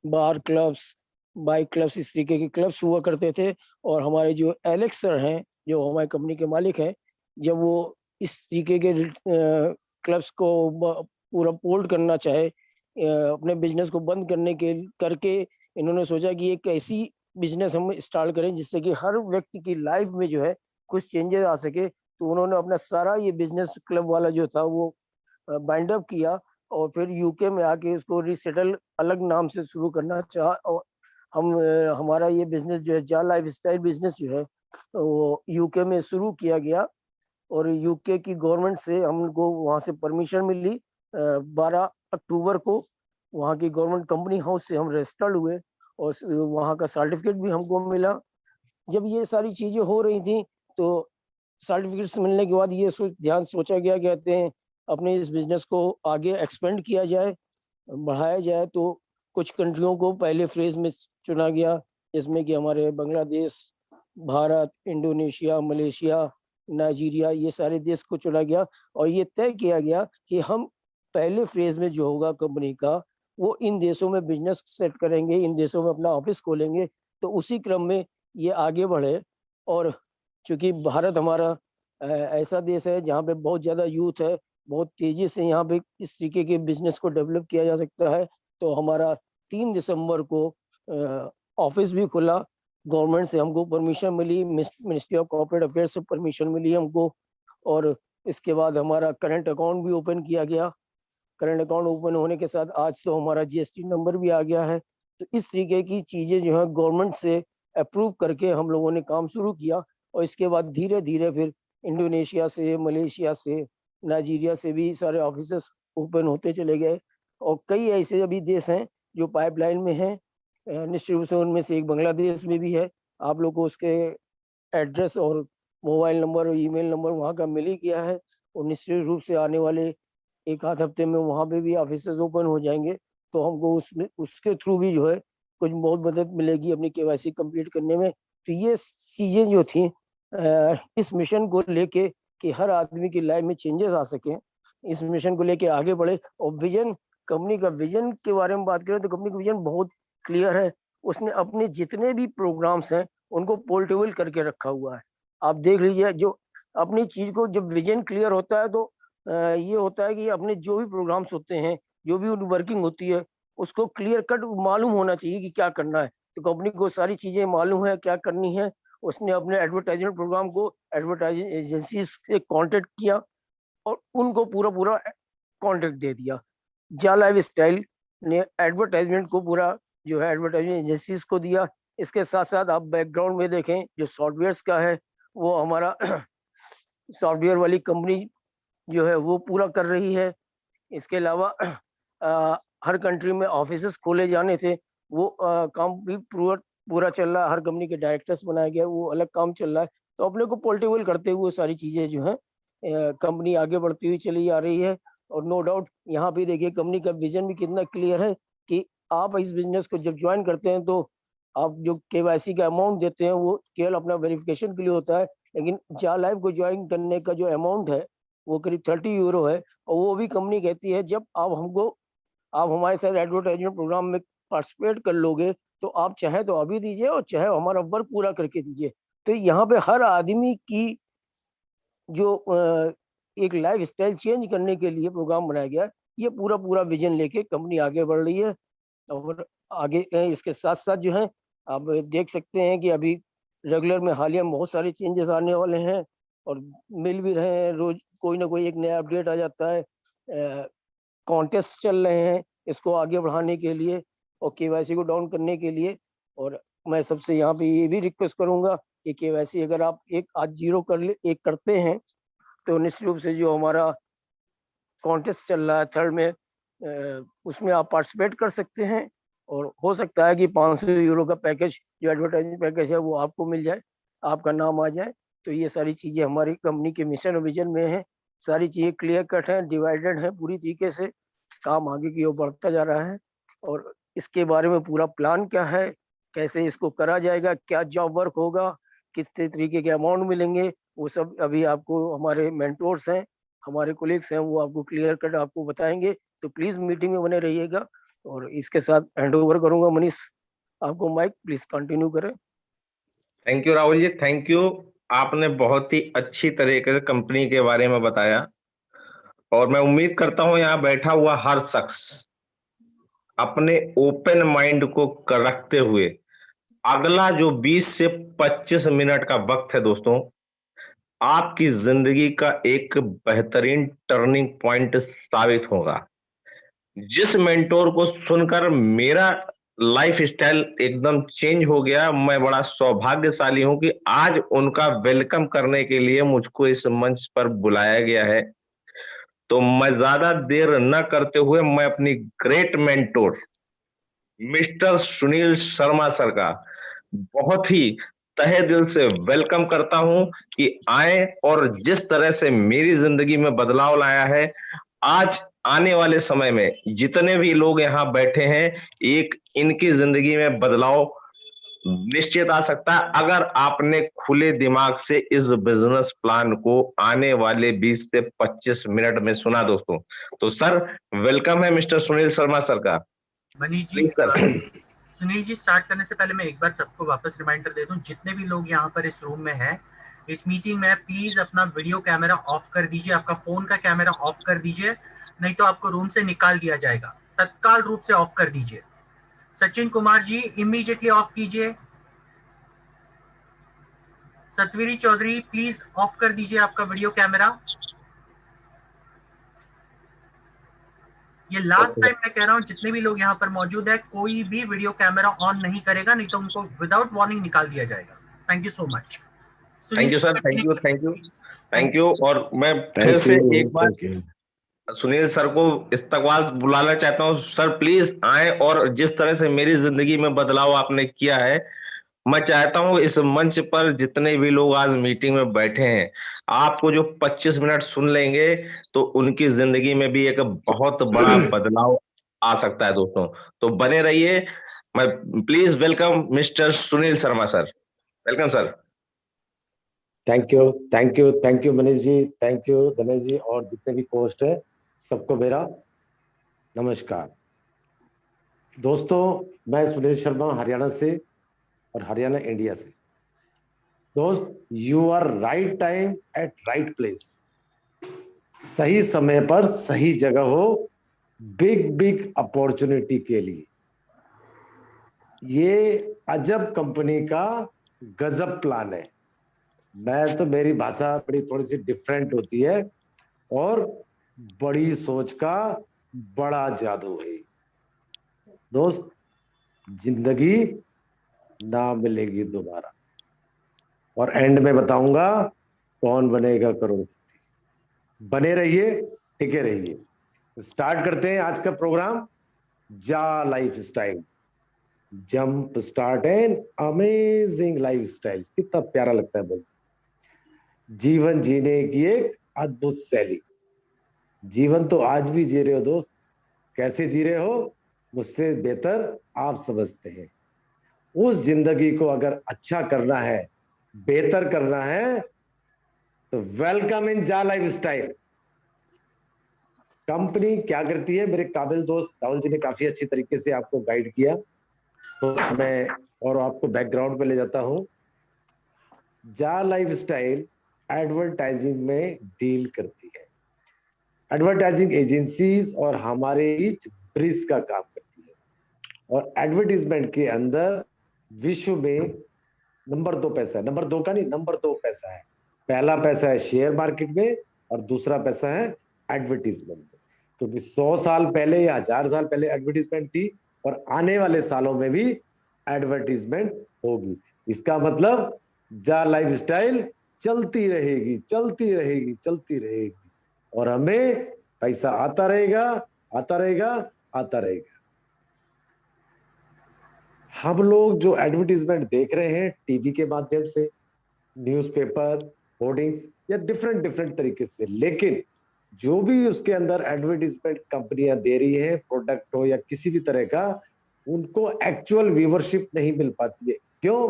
बार clubs, bike clubs, इस तरीके के क्लब्स हुआ करते थे। और हमारे जो एलेक्स सर हैं, जो हमारी कंपनी के मालिक हैं, जब वो इस तरीके के क्लब्स को पूरा पोल्ड करना चाहे, अपने बिजनेस को बंद करने के करके इन्होंने सोचा कि एक ऐसी बिजनेस हम स्टार्ट करें जिससे कि हर व्यक्ति की लाइफ में जो है कुछ चेंजेस आ सके। तो उन्होंने अपना सारा ये बिजनेस क्लब वाला जो था वो बाइंड अप किया, और फिर यूके में आके उसको रीसेटल अलग नाम से शुरू करना चाहा। और हमारा ये बिजनेस जो है, जा लाइफ स्टाइल बिजनेस जो है, वो यूके में शुरू किया गया। और यूके की गवर्नमेंट से हमको वहाँ से परमिशन मिली। 12 अक्टूबर को वहाँ की गवर्नमेंट कंपनी हाउस से हम रजिस्टर्ड हुए, और वहाँ का सर्टिफिकेट भी हमको मिला। जब ये सारी चीजें हो रही थी, तो सर्टिफिकेट्स मिलने के बाद ये ध्यान सोचा गया, कहते हैं अपने इस बिजनेस को आगे एक्सपेंड किया जाए, बढ़ाया जाए। तो कुछ कंट्रियों को पहले फेज में चुना गया, जिसमें कि हमारे Bangladesh, Bharat, Indonesia, Malaysia, Nigeria, ये सारे देश को चुना गया। और ये तय किया गया कि हम पहले फेज में जो होगा कंपनी का, वो इन देशों में बिजनेस सेट करेंगे, इन देशों में अपना ऑफिस खोलेंगे। तो उसी क्रम में ये आगे बढ़े। और चूंकि भारत हमारा ऐसा देश है जहाँ पे बहुत ज़्यादा यूथ है, बहुत तेजी से यहाँ पे इस तरीके के बिजनेस को डेवलप किया जा सकता है। तो हमारा 3 दिसंबर को ऑफिस भी खुला, गवर्नमेंट से हमको परमिशन मिली, मिनिस्ट्री ऑफ कॉर्पोरेट अफेयर्स से परमिशन मिली हमको। और इसके बाद हमारा करंट अकाउंट भी ओपन किया गया। करंट अकाउंट ओपन होने के साथ आज तो हमारा जीएसटी नंबर भी आ गया है। तो इस तरीके की चीज़ें जो है गवर्नमेंट से अप्रूव करके हम लोगों ने काम शुरू किया। और इसके बाद धीरे धीरे फिर इंडोनेशिया से, मलेशिया से, नाइजीरिया से भी सारे ऑफिस ओपन होते चले गए। और कई ऐसे अभी देश हैं जो पाइपलाइन में हैं। निश्चित रूप से उनमें से एक बांग्लादेश में भी है। आप लोग को उसके एड्रेस और मोबाइल नंबर और ईमेल नंबर वहाँ का मिल ही गया है। और निश्चित रूप से आने वाले एक आध हफ्ते में वहाँ पे भी ऑफिस ओपन हो जाएंगे। तो हमको उसमें उसके थ्रू भी जो है कुछ बहुत मदद मिलेगी अपनी केवाईसी कंप्लीट करने में। तो ये चीज़ें जो थी, इस मिशन को लेके कि हर आदमी की लाइफ में चेंजेस आ सकें, इस मिशन को लेके आगे बढ़े। और विजन, कंपनी का विजन के बारे में बात करें तो कंपनी का विजन बहुत क्लियर है। उसने अपने जितने भी प्रोग्राम्स हैं उनको पोर्टेबल करके रखा हुआ है। आप देख लीजिए, जो अपनी चीज को जब विजन क्लियर होता है तो ये होता है कि अपने जो भी प्रोग्राम्स होते हैं, जो भी वर्किंग होती है, उसको क्लियर कट मालूम होना चाहिए कि क्या करना है। तो कंपनी को सारी चीजें मालूम है क्या करनी है। उसने अपने एडवर्टाइजमेंट प्रोग्राम को एडवर्टाइजिंग एजेंसी से कांटेक्ट किया, और उनको पूरा पूरा कॉन्ट्रैक्ट दे दिया। जा लाइफ स्टाइल ने एडवर्टाइजमेंट को पूरा जो है एडवर्टाइजमेंट एजेंसीज को दिया। इसके साथ साथ आप बैकग्राउंड में देखें, जो सॉफ्टवेयर का है वो हमारा सॉफ्टवेयर वाली कंपनी जो है वो पूरा कर रही है। इसके अलावा हर कंट्री में ऑफिसेस खोले जाने थे, वो काम भी पूरा पूरा चल रहा है। हर कंपनी के डायरेक्टर्स बनाया गया, वो अलग काम चल रहा है। तो अपने को पोर्टेबल करते हुए सारी चीज़ें जो है कंपनी आगे बढ़ती हुई चली आ रही है। और नो डाउट यहाँ पे देखिए कंपनी का विजन भी कितना क्लियर है कि आप इस बिजनेस को जब ज्वाइन करते हैं तो आप जो केवाईसी का अमाउंट देते हैं वो केवल अपना वेरिफिकेशन के लिए होता है। लेकिन जा लाइफ को ज्वाइन करने का जो अमाउंट है वो करीब 30 यूरो है। और वो भी कंपनी कहती है जब आप हमारे साथ एडवर्टाइजमेंट प्रोग्राम में पार्टिसिपेट कर लोगे तो आप चाहे तो अभी दीजिए और चाहे हमारा वर्क पूरा करके दीजिए। तो यहाँ पे हर आदमी की जो एक लाइफ स्टाइल चेंज करने के लिए प्रोग्राम बनाया गया है, ये पूरा पूरा विजन लेके कंपनी आगे बढ़ रही है। और आगे इसके साथ साथ जो है आप देख सकते हैं कि अभी रेगुलर में हालिया में बहुत सारे चेंजेस आने वाले हैं, और मिल भी रहे हैं। रोज कोई ना कोई एक नया अपडेट आ जाता है। कॉन्टेस्ट चल रहे हैं इसको आगे बढ़ाने के लिए और केवाईसी को डाउन करने के लिए। और मैं सबसे यहाँ पे ये भी रिक्वेस्ट करूंगा कि केवाईसी अगर आप एक आज जीरो कर ले एक करते हैं तो निश्चित रूप से जो हमारा कॉन्टेस्ट चल रहा है थर्ड में, उसमें आप पार्टिसिपेट कर सकते हैं। और हो सकता है कि 500 यूरो का पैकेज, जो एडवर्टाइजिंग पैकेज है, वो आपको मिल जाए, आपका नाम आ जाए। तो ये सारी चीज़ें हमारी कंपनी के मिशन और विजन में है। सारी चीज़ें क्लियर कट हैं, डिवाइडेड हैं पूरी तरीके से। काम आगे की ओर बढ़ता जा रहा है। और इसके बारे में पूरा प्लान क्या है, कैसे इसको करा जाएगा, क्या जॉब वर्क होगा, किस तरीके के अमाउंट मिलेंगे, वो सब अभी आपको हमारे मेंटोर्स हैं, हमारे कोलीग्स हैं, वो आपको क्लियर कट आपको बताएंगे। तो प्लीज़ मीटिंग में बने रहिएगा। और इसके साथ हैंड ओवर करूंगा मनीष आपको माइक, प्लीज कंटिन्यू करें। Thank you Rahul ji, thank you. आपने बहुत ही अच्छी तरीके से कंपनी के बारे में बताया, और मैं उम्मीद करता हूं यहाँ बैठा हुआ हर शख्स अपने ओपन माइंड को रखते हुए अगला जो 20 से 25 मिनट का वक्त है दोस्तों, आपकी जिंदगी का एक बेहतरीन टर्निंग पॉइंट साबित होगा। जिस मेंटोर को सुनकर मेरा लाइफ स्टाइल एकदम चेंज हो गया, मैं बड़ा सौभाग्यशाली हूं कि आज उनका वेलकम करने के लिए मुझको इस मंच पर बुलाया गया है। तो मैं ज्यादा देर न करते हुए मैं अपनी great mentor mister Sunil Sharma sir का बहुत ही तहे दिल से वेलकम करता हूं कि आए, और जिस तरह से मेरी जिंदगी में बदलाव लाया है, आज आने वाले समय में जितने भी लोग यहाँ बैठे हैं, एक इनकी जिंदगी में बदलाव निश्चित आ सकता है अगर आपने खुले दिमाग से इस बिजनेस प्लान को आने वाले 20 से 25 मिनट में सुना दोस्तों। तो सर, वेलकम है मिस्टर सुनील शर्मा सर का। Manish ji, please sir. Sunil ji, start करने से पहले मैं एक बार सबको वापस रिमाइंडर दे दूं, जितने भी लोग यहाँ पर इस रूम में हैं, इस मीटिंग में, प्लीज अपना वीडियो कैमरा ऑफ कर दीजिए, आपका फोन का कैमरा ऑफ कर दीजिए, नहीं तो आपको रूम से निकाल दिया जाएगा। तत्काल रूप से ऑफ कर दीजिए। सचिन कुमार जी, इमीडिएटली ऑफ कीजिए। सतवीरी चौधरी, प्लीज ऑफ कर दीजिए आपका वीडियो कैमरा। ये लास्ट टाइम मैं कह रहा हूं, जितने भी लोग यहाँ पर मौजूद है, कोई भी वीडियो कैमरा ऑन नहीं करेगा, नहीं तो उनको विदाउट वार्निंग निकाल दिया जाएगा। Thank you so much. Thank you sir, thank you, thank you, thank you. और मैं फिर से एक बार सुनील सर को इस्तकबाल बुलाना चाहता हूँ। सर प्लीज आए, और जिस तरह से मेरी जिंदगी में बदलाव आपने किया है, मैं चाहता हूँ इस मंच पर जितने भी लोग आज मीटिंग में बैठे हैं, आपको जो 25 मिनट सुन लेंगे तो उनकी जिंदगी में भी एक बहुत बड़ा बदलाव आ सकता है दोस्तों। तो बने रहिए। मैं please welcome mister Sunil Sharma sir. Welcome sir. Thank you, thank you, thank you Manish ji, thank you Dinesh ji, और जितने भी होस्ट है सबको मेरा नमस्कार। दोस्तों, मैं सुनील शर्मा हरियाणा से, और हरियाणा इंडिया से। दोस्त, you are right time at right place. सही समय पर सही जगह हो बिग बिग अपॉर्चुनिटी के लिए। ये अजब कंपनी का गजब प्लान है। मैं तो, मेरी भाषा बड़ी थोड़ी सी डिफरेंट होती है, और बड़ी सोच का बड़ा जादू है। दोस्त, जिंदगी ना मिलेगी दोबारा, और एंड में बताऊंगा कौन बनेगा करोड़पति। बने रहिए, टिके रहिए। स्टार्ट करते हैं आज का प्रोग्राम। जा life style, jump start and amazing life style. कितना प्यारा लगता है बोल। जीवन जीने की एक अद्भुत शैली। जीवन तो आज भी जी रहे हो दोस्त। कैसे जी रहे हो, मुझसे बेहतर आप समझते हैं। उस जिंदगी को अगर अच्छा करना है, बेहतर करना है, तो वेलकम इन जा लाइफ स्टाइल। कंपनी क्या करती है, मेरे काबिल दोस्त राहुल जी ने काफी अच्छी तरीके से आपको गाइड किया, तो मैं और आपको बैकग्राउंड पे ले जाता हूं। जा लाइफ स्टाइल एडवर्टाइजिंग में डील करती है। एडवर्टाइजिंग एजेंसीज और हमारे बीच ब्रिज का काम करती है, और एडवर्टीजमेंट के अंदर विश्व में नंबर 2 पैसा है। नंबर 2 का नहीं, नंबर 2 पैसा है। पहला पैसा है शेयर मार्केट में, और दूसरा पैसा है एडवर्टीजमेंट में। क्योंकि 100 साल पहले या 1000 साल पहले एडवर्टीजमेंट थी, और आने वाले सालों में भी एडवर्टीजमेंट होगी। इसका मतलब जा लाइफ स्टाइल चलती रहेगी, चलती रहेगी, चलती रहेगी, और हमें पैसा आता रहेगा, आता रहेगा, आता रहेगा। हम लोग जो एडवर्टीजमेंट देख रहे हैं टीवी के माध्यम से, न्यूज़पेपर, होर्डिंग्स, या डिफरेंट डिफरेंट तरीके से, लेकिन जो भी उसके अंदर एडवर्टीजमेंट कंपनियां दे रही है, प्रोडक्ट हो या किसी भी तरह का, उनको एक्चुअल व्यूवरशिप नहीं मिल पाती है। क्यों?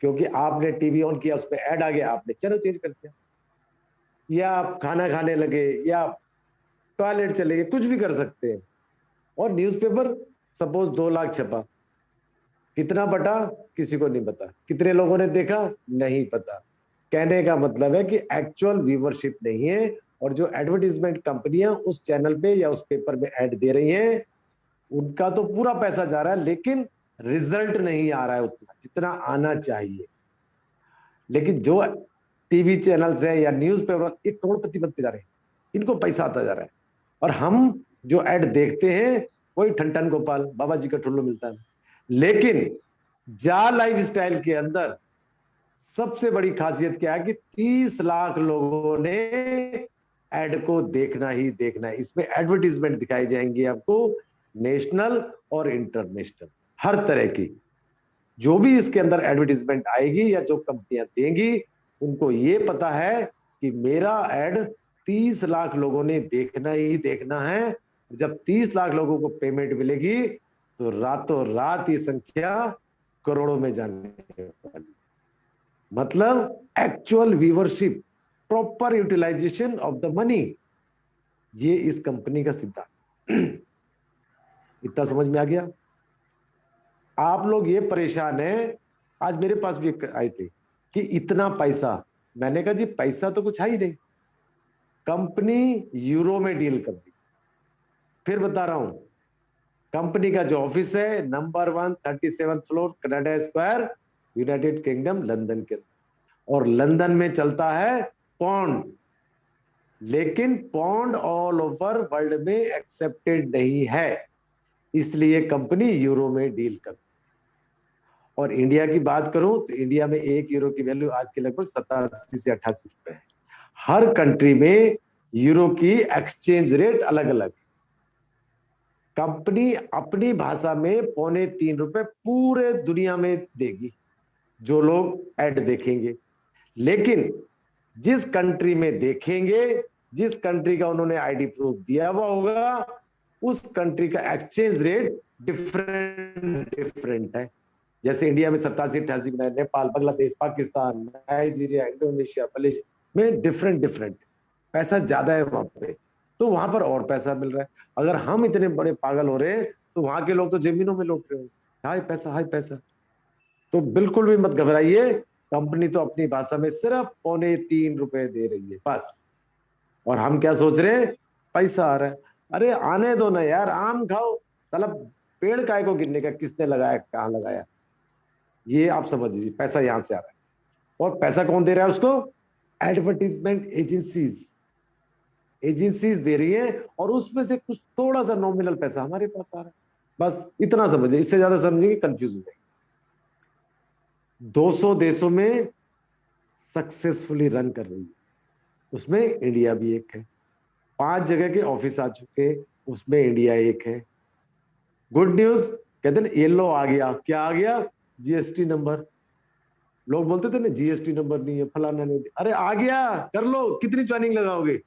क्योंकि आपने टीवी ऑन किया, उसमें ऐड आ गया, आपने चैनल चेंज कर दिया, या आप खाना खाने लगे, या टॉयलेट चले गए, कुछ भी कर सकते हैं। और न्यूज़पेपर सपोज 2 लाख छपा, कितना बटा किसी को नहीं पता, कितने लोगों ने देखा नहीं पता। कहने का मतलब है कि एक्चुअल व्यूवरशिप नहीं है, और जो एडवर्टीजमेंट कंपनियां उस चैनल पे या उस पेपर में ऐड दे रही हैं, उनका तो पूरा पैसा जा रहा है, लेकिन रिजल्ट नहीं आ रहा है उतना जितना आना चाहिए। लेकिन जो टीवी चैनल्स है या न्यूज़पेपर, ये करोड़पति बनते जा रहे हैं, इनको पैसा आता जा रहा है, और हम जो ऐड देखते हैं वही ठन गोपाल बाबा जी का ठुल्लू मिलता है। लेकिन जा लाइफस्टाइल के अंदर सबसे बड़ी खासियत क्या है कि 30 लाख लोगों ने ऐड को देखना ही देखना है। इसमें एडवर्टीजमेंट दिखाई जाएंगी आपको, नेशनल और इंटरनेशनल, हर तरह की। जो भी इसके अंदर एडवर्टीजमेंट आएगी या जो कंपनियां देंगी, उनको ये पता है कि मेरा ऐड 30 लाख लोगों ने देखना ही देखना है। जब 30 लाख लोगों को पेमेंट मिलेगी तो रातों रात ये संख्या करोड़ों में जाने वाली। मतलब actual viewership, proper utilisation of the money, ये इस कंपनी का सिद्धांत। इतना समझ में आ गया? आप लोग ये परेशान हैं, आज मेरे पास भी आए थे कि इतना पैसा, मैंने कहा जी पैसा तो कुछ है ही नहीं, कंपनी यूरो में डील कर दी। फिर बता रहा हूं, कंपनी का जो ऑफिस है number 1 37th floor Canada square, United kingdom, London के, और लंदन में चलता है पौंड, लेकिन पौंड ऑल ओवर वर्ल्ड में एक्सेप्टेड नहीं है, इसलिए कंपनी यूरो में डील करती। और इंडिया की बात करूं तो इंडिया में 1 यूरो की वैल्यू आज के लगभग 87 से 88 रुपए है। हर कंट्री में यूरो की एक्सचेंज रेट अलग अलग। कंपनी अपनी भाषा में 2.25 रुपए पूरे दुनिया में देगी जो लोग ऐड देखेंगे, लेकिन जिस कंट्री में देखेंगे, जिस कंट्री का उन्होंने आईडी प्रूफ दिया हुआ होगा, उस कंट्री का एक्सचेंज रेट डिफरेंट है। जैसे इंडिया में 87-88 में, Nepal, Bangladesh, Pakistan, Nigeria, Indonesia, Malaysia में डिफरेंट पैसा ज्यादा है वहां पे, तो वहां पर और पैसा मिल रहा है। अगर हम इतने बड़े पागल हो रहे हैं तो वहां के लोग तो जमीनों में लौट रहे हैं, हाई पैसा। तो बिल्कुल भी मत घबराइए, कंपनी तो अपनी भाषा में सिर्फ 2.25 रुपए दे रही है बस। और हम क्या सोच रहे हैं, पैसा आ रहा है। अरे आने दो ना यार, आम खाओ साला, पेड़ काय को गिरने का, किसने लगाया, कहाँ लगाया, ये आप समझ लीजिए। पैसा यहां से आ रहा है, और पैसा कौन दे रहा है उसको? एडवर्टीजमेंट एजेंसीज दे रही है, और उसमें से कुछ थोड़ा सा नॉमिनल पैसा हमारे पास आ रहा है, बस इतना समझिए। इससे ज्यादा समझेंगे कंफ्यूज हो जाएंगे। 200 देशों में सक्सेसफुली रन कर रही है, उसमें इंडिया भी एक है। 5 जगह के ऑफिस आ चुके, उसमें इंडिया एक है। गुड न्यूज, कहते हैं येलो आ गया, क्या आ गया? GST number. लोग बोलते थे ना जीएसटी नंबर नहीं है, फलाना नहीं, अरे आ गया, कर लो, कितनी ज्वाइनिंग लगाओगे?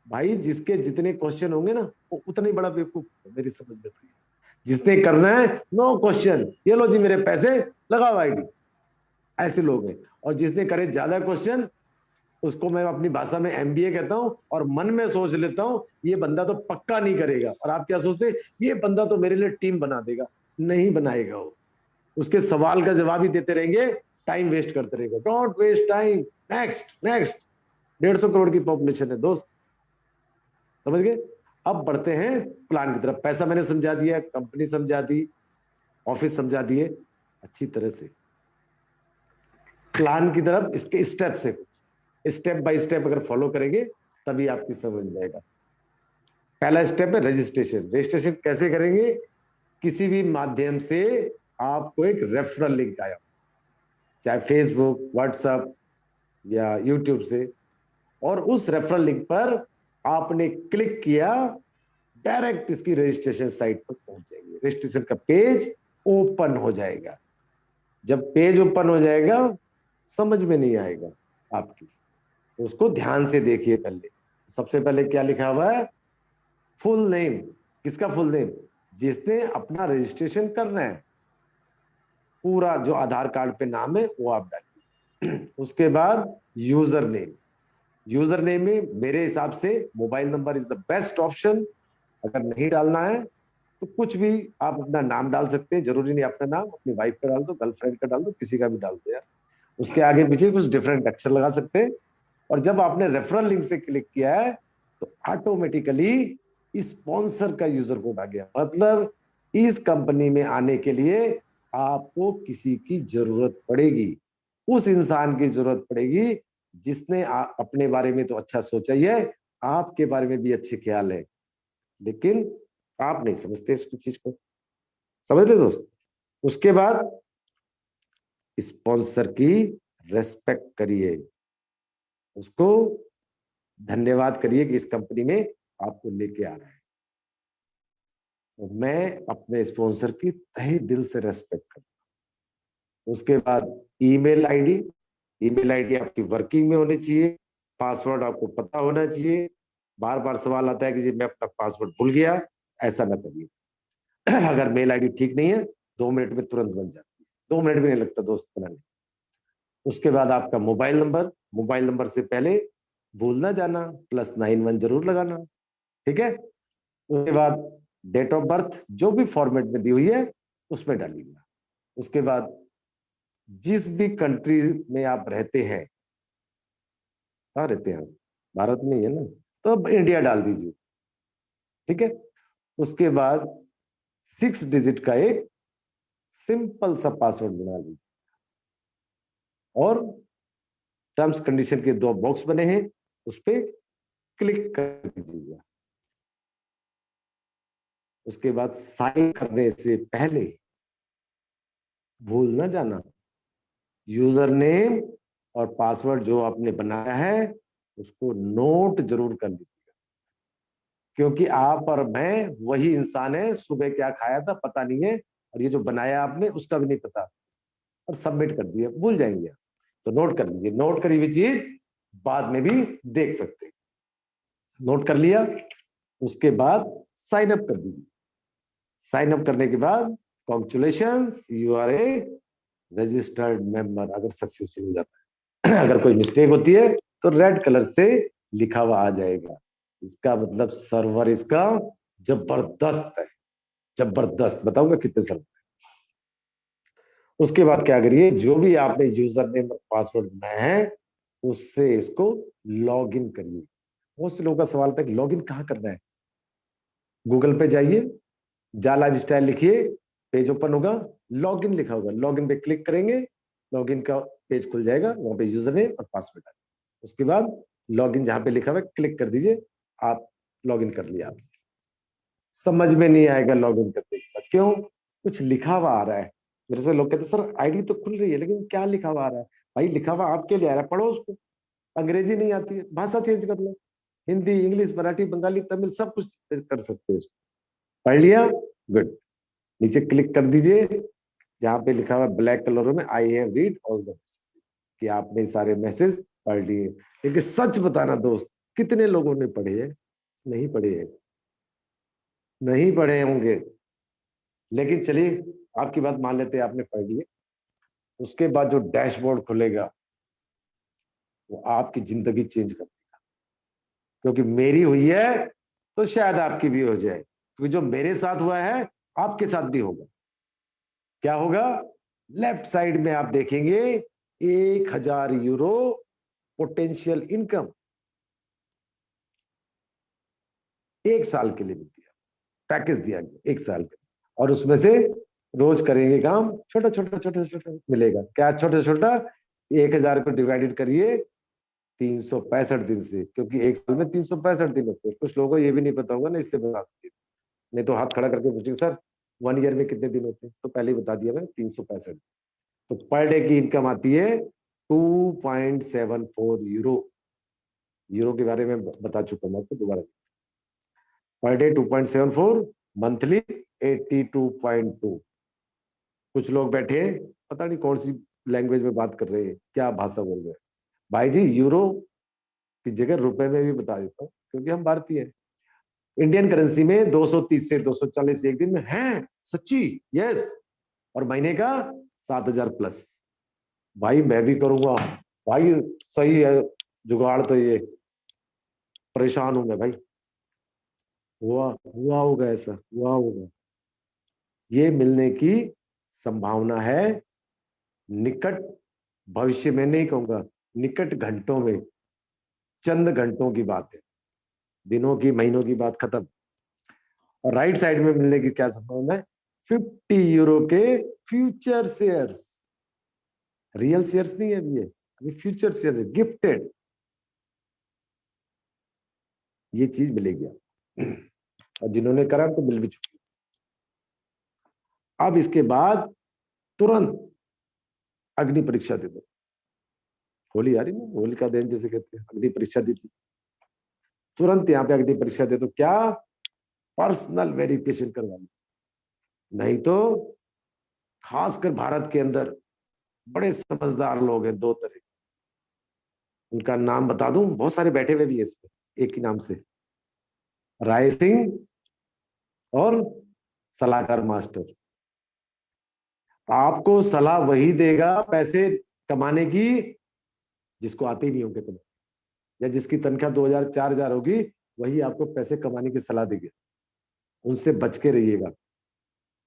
भाई जिसके जितने क्वेश्चन होंगे ना, वो उतना ही बड़ा बेवकूफ है, मेरी समझ में तो। जिसने करना है नो क्वेश्चन, ये लो जी मेरे पैसे, लगाओ आईडी, ऐसे लोग हैं। और जिसने करे ज्यादा क्वेश्चन, उसको मैं अपनी भाषा में एमबीए कहता हूं, और मन में सोच लेता हूं ये बंदा तो पक्का नहीं करेगा। और आप क्या सोचते, ये बंदा तो मेरे लिए टीम बना देगा। नहीं बनाएगा वो, उसके सवाल का जवाब ही देते रहेंगे, टाइम वेस्ट करते रहेंगे। Don't waste time, next 150 crore की पॉपुलेशन है दोस्त, समझ गए? अब बढ़ते हैं प्लान की तरफ। पैसा मैंने समझा दिया, कंपनी समझा दी, ऑफिस समझा दिए अच्छी तरह से। प्लान की तरफ इसके स्टेप से, कुछ स्टेप बाय स्टेप अगर फॉलो करेंगे तभी आपकी समझ में आएगा। पहला स्टेप है रजिस्ट्रेशन। रजिस्ट्रेशन कैसे करेंगे? किसी भी माध्यम से आपको एक रेफरल लिंक आया, चाहे फेसबुक, व्हाट्सएप या यूट्यूब से, और उस रेफरल लिंक पर आपने क्लिक किया, डायरेक्ट इसकी रजिस्ट्रेशन साइट पर पहुंच जाएंगे। रजिस्ट्रेशन का पेज ओपन हो जाएगा। जब पेज ओपन हो जाएगा, समझ में नहीं आएगा आपकी, तो उसको ध्यान से देखिए। पहले सबसे पहले क्या लिखा हुआ है? Full name. किसका फुल नेम? जिसने अपना रजिस्ट्रेशन करना है, पूरा जो आधार कार्ड पे नाम है वो आप डालिए। उसके बाद यूजर नेम। यूजर नेम में मेरे हिसाब से mobile number is the best option. अगर नहीं डालना है तो कुछ भी आप अपना नाम डाल सकते हैं, जरूरी नहीं अपना नाम, अपनी वाइफ का डाल दो, गर्लफ्रेंड का डाल दो, किसी का भी डाल दो यार। उसके आगे पीछे कुछ डिफरेंट अक्षर लगा सकते हैं। और जब आपने रेफरल लिंक से क्लिक किया है तो ऑटोमेटिकली स्पॉन्सर का यूजर कोड आ गया। मतलब इस कंपनी में आने के लिए आपको किसी की जरूरत पड़ेगी, उस इंसान की जरूरत पड़ेगी जिसने अपने बारे में तो अच्छा सोचा ही है, आपके बारे में भी अच्छे ख्याल है, लेकिन आप नहीं समझते इस चीज को। समझ ले दोस्त। उसके बाद स्पॉन्सर की रेस्पेक्ट करिए, उसको धन्यवाद करिए कि इस कंपनी में आपको लेके आ रहा है। तो मैं अपने स्पॉन्सर की तहे दिल से रेस्पेक्ट करता हूं। उसके बाद ईमेल आईडी, ईमेल आईडी आपकी वर्किंग में होनी चाहिए, पासवर्ड आपको पता होना चाहिए। बार बार सवाल आता है कि जी मैं अपना पासवर्ड भूल गया, ऐसा ना करिए। अगर मेल आईडी ठीक नहीं है 2 मिनट में तुरंत बन जाती है, 2 मिनट भी नहीं लगता दोस्त बनाने। उसके बाद आपका मोबाइल नंबर, मोबाइल नंबर से पहले भूल ना जाना, +91 जरूर लगाना, ठीक है। उसके बाद डेट ऑफ बर्थ जो भी फॉर्मेट में दी हुई है उसमें डालिएगा। उसके बाद जिस भी कंट्री में आप रहते हैं, कहाँ रहते हैं, भारत में ही है ना, तो अब इंडिया डाल दीजिए, ठीक है। उसके बाद 6 डिजिट का एक सिंपल सा पासवर्ड बना लीजिए और टर्म्स कंडीशन के 2 बॉक्स बने हैं, उस पर क्लिक कर दीजिएगा। उसके बाद साइन करने से पहले भूल ना जाना, यूजर नेम और पासवर्ड जो आपने बनाया है उसको नोट जरूर कर लीजिएगा, क्योंकि आप और मैं वही इंसान है, सुबह क्या खाया था पता नहीं है, और ये जो बनाया आपने उसका भी नहीं पता, और सबमिट कर दिया, भूल जाएंगे आप। तो नोट कर लीजिए, नोट करी हुई चीज बाद में भी देख सकते हैं। नोट कर लिया, उसके बाद साइन अप कर दीजिए। साइन अप करने के बाद congratulations, you are a registered member, अगर सक्सेसफुल हो जाता है। अगर कोई मिस्टेक होती है तो रेड कलर से लिखा हुआ आ जाएगा, इसका मतलब सर्वर इसका जबरदस्त है, जबरदस्त। बताऊंगा कितने सर्वर। उसके बाद क्या करिए, जो भी आपने यूजर नेम और पासवर्ड बनाया है उससे इसको लॉग इन करिए। बहुत से लोगों का सवाल था कि लॉग इन कहाँ करना है। गूगल पे जाइए, जा लाइफ स्टाइल लिखिए, पेज ओपन होगा, लॉग इन लिखा होगा, लॉग इन पे क्लिक करेंगे, लॉग इन का पेज खुल जाएगा, वहां पे यूजर नेम और पासवर्ड है। उसके बाद लॉग इन जहां पे लिखा हुआ है क्लिक कर दीजिए, आप लॉग इन कर लिया। आप समझ में नहीं आएगा लॉग इन करने के बाद, क्यों, कुछ लिखा हुआ आ रहा है। मेरे से लोग कहते हैं सर आईडी तो खुल रही है लेकिन क्या लिखा हुआ आ रहा है। भाई लिखा हुआ आपके लिए आ रहा है, पढ़ो उसको। अंग्रेजी नहीं आती है, भाषा चेंज कर लो, हिंदी, इंग्लिश, मराठी, बंगाली, तमिल सब कुछ कर सकते हैं इसको। पढ़ लिया, गुड। नीचे क्लिक कर दीजिए जहां पे लिखा हुआ ब्लैक कलर में I have read all the message, कि आपने सारे मैसेज पढ़ लिए। लेकिन सच बताना दोस्त, कितने लोगों ने पढ़े हैं, नहीं पढ़े हैं, नहीं पढ़े होंगे। लेकिन चलिए आपकी बात मान लेते हैं आपने पढ़ लिए। उसके बाद जो डैशबोर्ड खुलेगा वो आपकी जिंदगी चेंज कर देगा, क्योंकि मेरी हुई है तो शायद आपकी भी हो जाए, क्योंकि जो मेरे साथ हुआ है आपके साथ भी होगा। क्या होगा, लेफ्ट साइड में आप देखेंगे 1,000 यूरो पोटेंशियल इनकम 1 साल के लिए मिलती है, पैकेज दिया गया 1 साल का। और उसमें से रोज करेंगे काम, छोटा छोटा छोटा छोटा मिलेगा। क्या छोटा छोटा, 1,000 को डिवाइडेड करिए 365 दिन से, क्योंकि 1 साल में 365 दिन होते हैं। कुछ लोगों को ये भी नहीं पता होगा ना, इसलिए बता दिया, नहीं तो हाथ खड़ा करके पूछेंगे सर 1 ईयर में कितने दिन होते हैं, तो पहले ही बता दिया मैंने 365। तो पर डे की इनकम आती है 2.74 यूरो। यूरो के बारे में बता चुका हूं आपको, दोबारा पर डे 2.74, मंथली 82.2। कुछ लोग बैठे पता नहीं कौन सी लैंग्वेज में बात कर रहे हैं, क्या भाषा बोल रहे हैं। भाई जी यूरो की जगह रुपए में भी बता देता हूँ, क्योंकि हम भारतीय हैं। इंडियन करेंसी में 230 से 240 एक दिन में है, सच्ची, यस। और महीने का 7,000 प्लस। भाई मैं भी करूंगा भाई, सही है जुगाड़। तो ये परेशान हूं मैं भाई, हुआ हुआ होगा, ऐसा हुआ होगा। ये मिलने की संभावना है निकट भविष्य में, नहीं कहूंगा निकट घंटों में, चंद घंटों की बात है, दिनों की महीनों की बात खत्म। और राइट साइड में मिलने की क्या संभावना है? 50 यूरो के फ्यूचर शेयर्स, रियल शेयर्स नहीं है अभी फ्यूचर शेयर्स है, गिफ्टेड, ये चीज मिलेगी और जिन्होंने करा तो मिल भी चुकी। अब इसके बाद तुरंत अग्नि परीक्षा दे दो। होली आ रही ना, होली का दिन जैसे कहते हैं, अग्नि परीक्षा दी थी, तुरंत यहाँ पे अग्नि परीक्षा दे दो। क्या? पर्सनल वेरिफिकेशन करवा लो। नहीं तो खासकर भारत के अंदर बड़े समझदार लोग हैं, दो तरह, उनका नाम बता दूं, बहुत सारे बैठे हुए भी है इसमें एक ही नाम से, राय सिंह और सलाहकार मास्टर। आपको सलाह वही देगा पैसे कमाने की जिसको आते ही नहीं होंगे कमाने, या जिसकी तनख्वाह 2000 4000 होगी, वही आपको पैसे कमाने की सलाह देगा। उनसे बच के रहिएगा।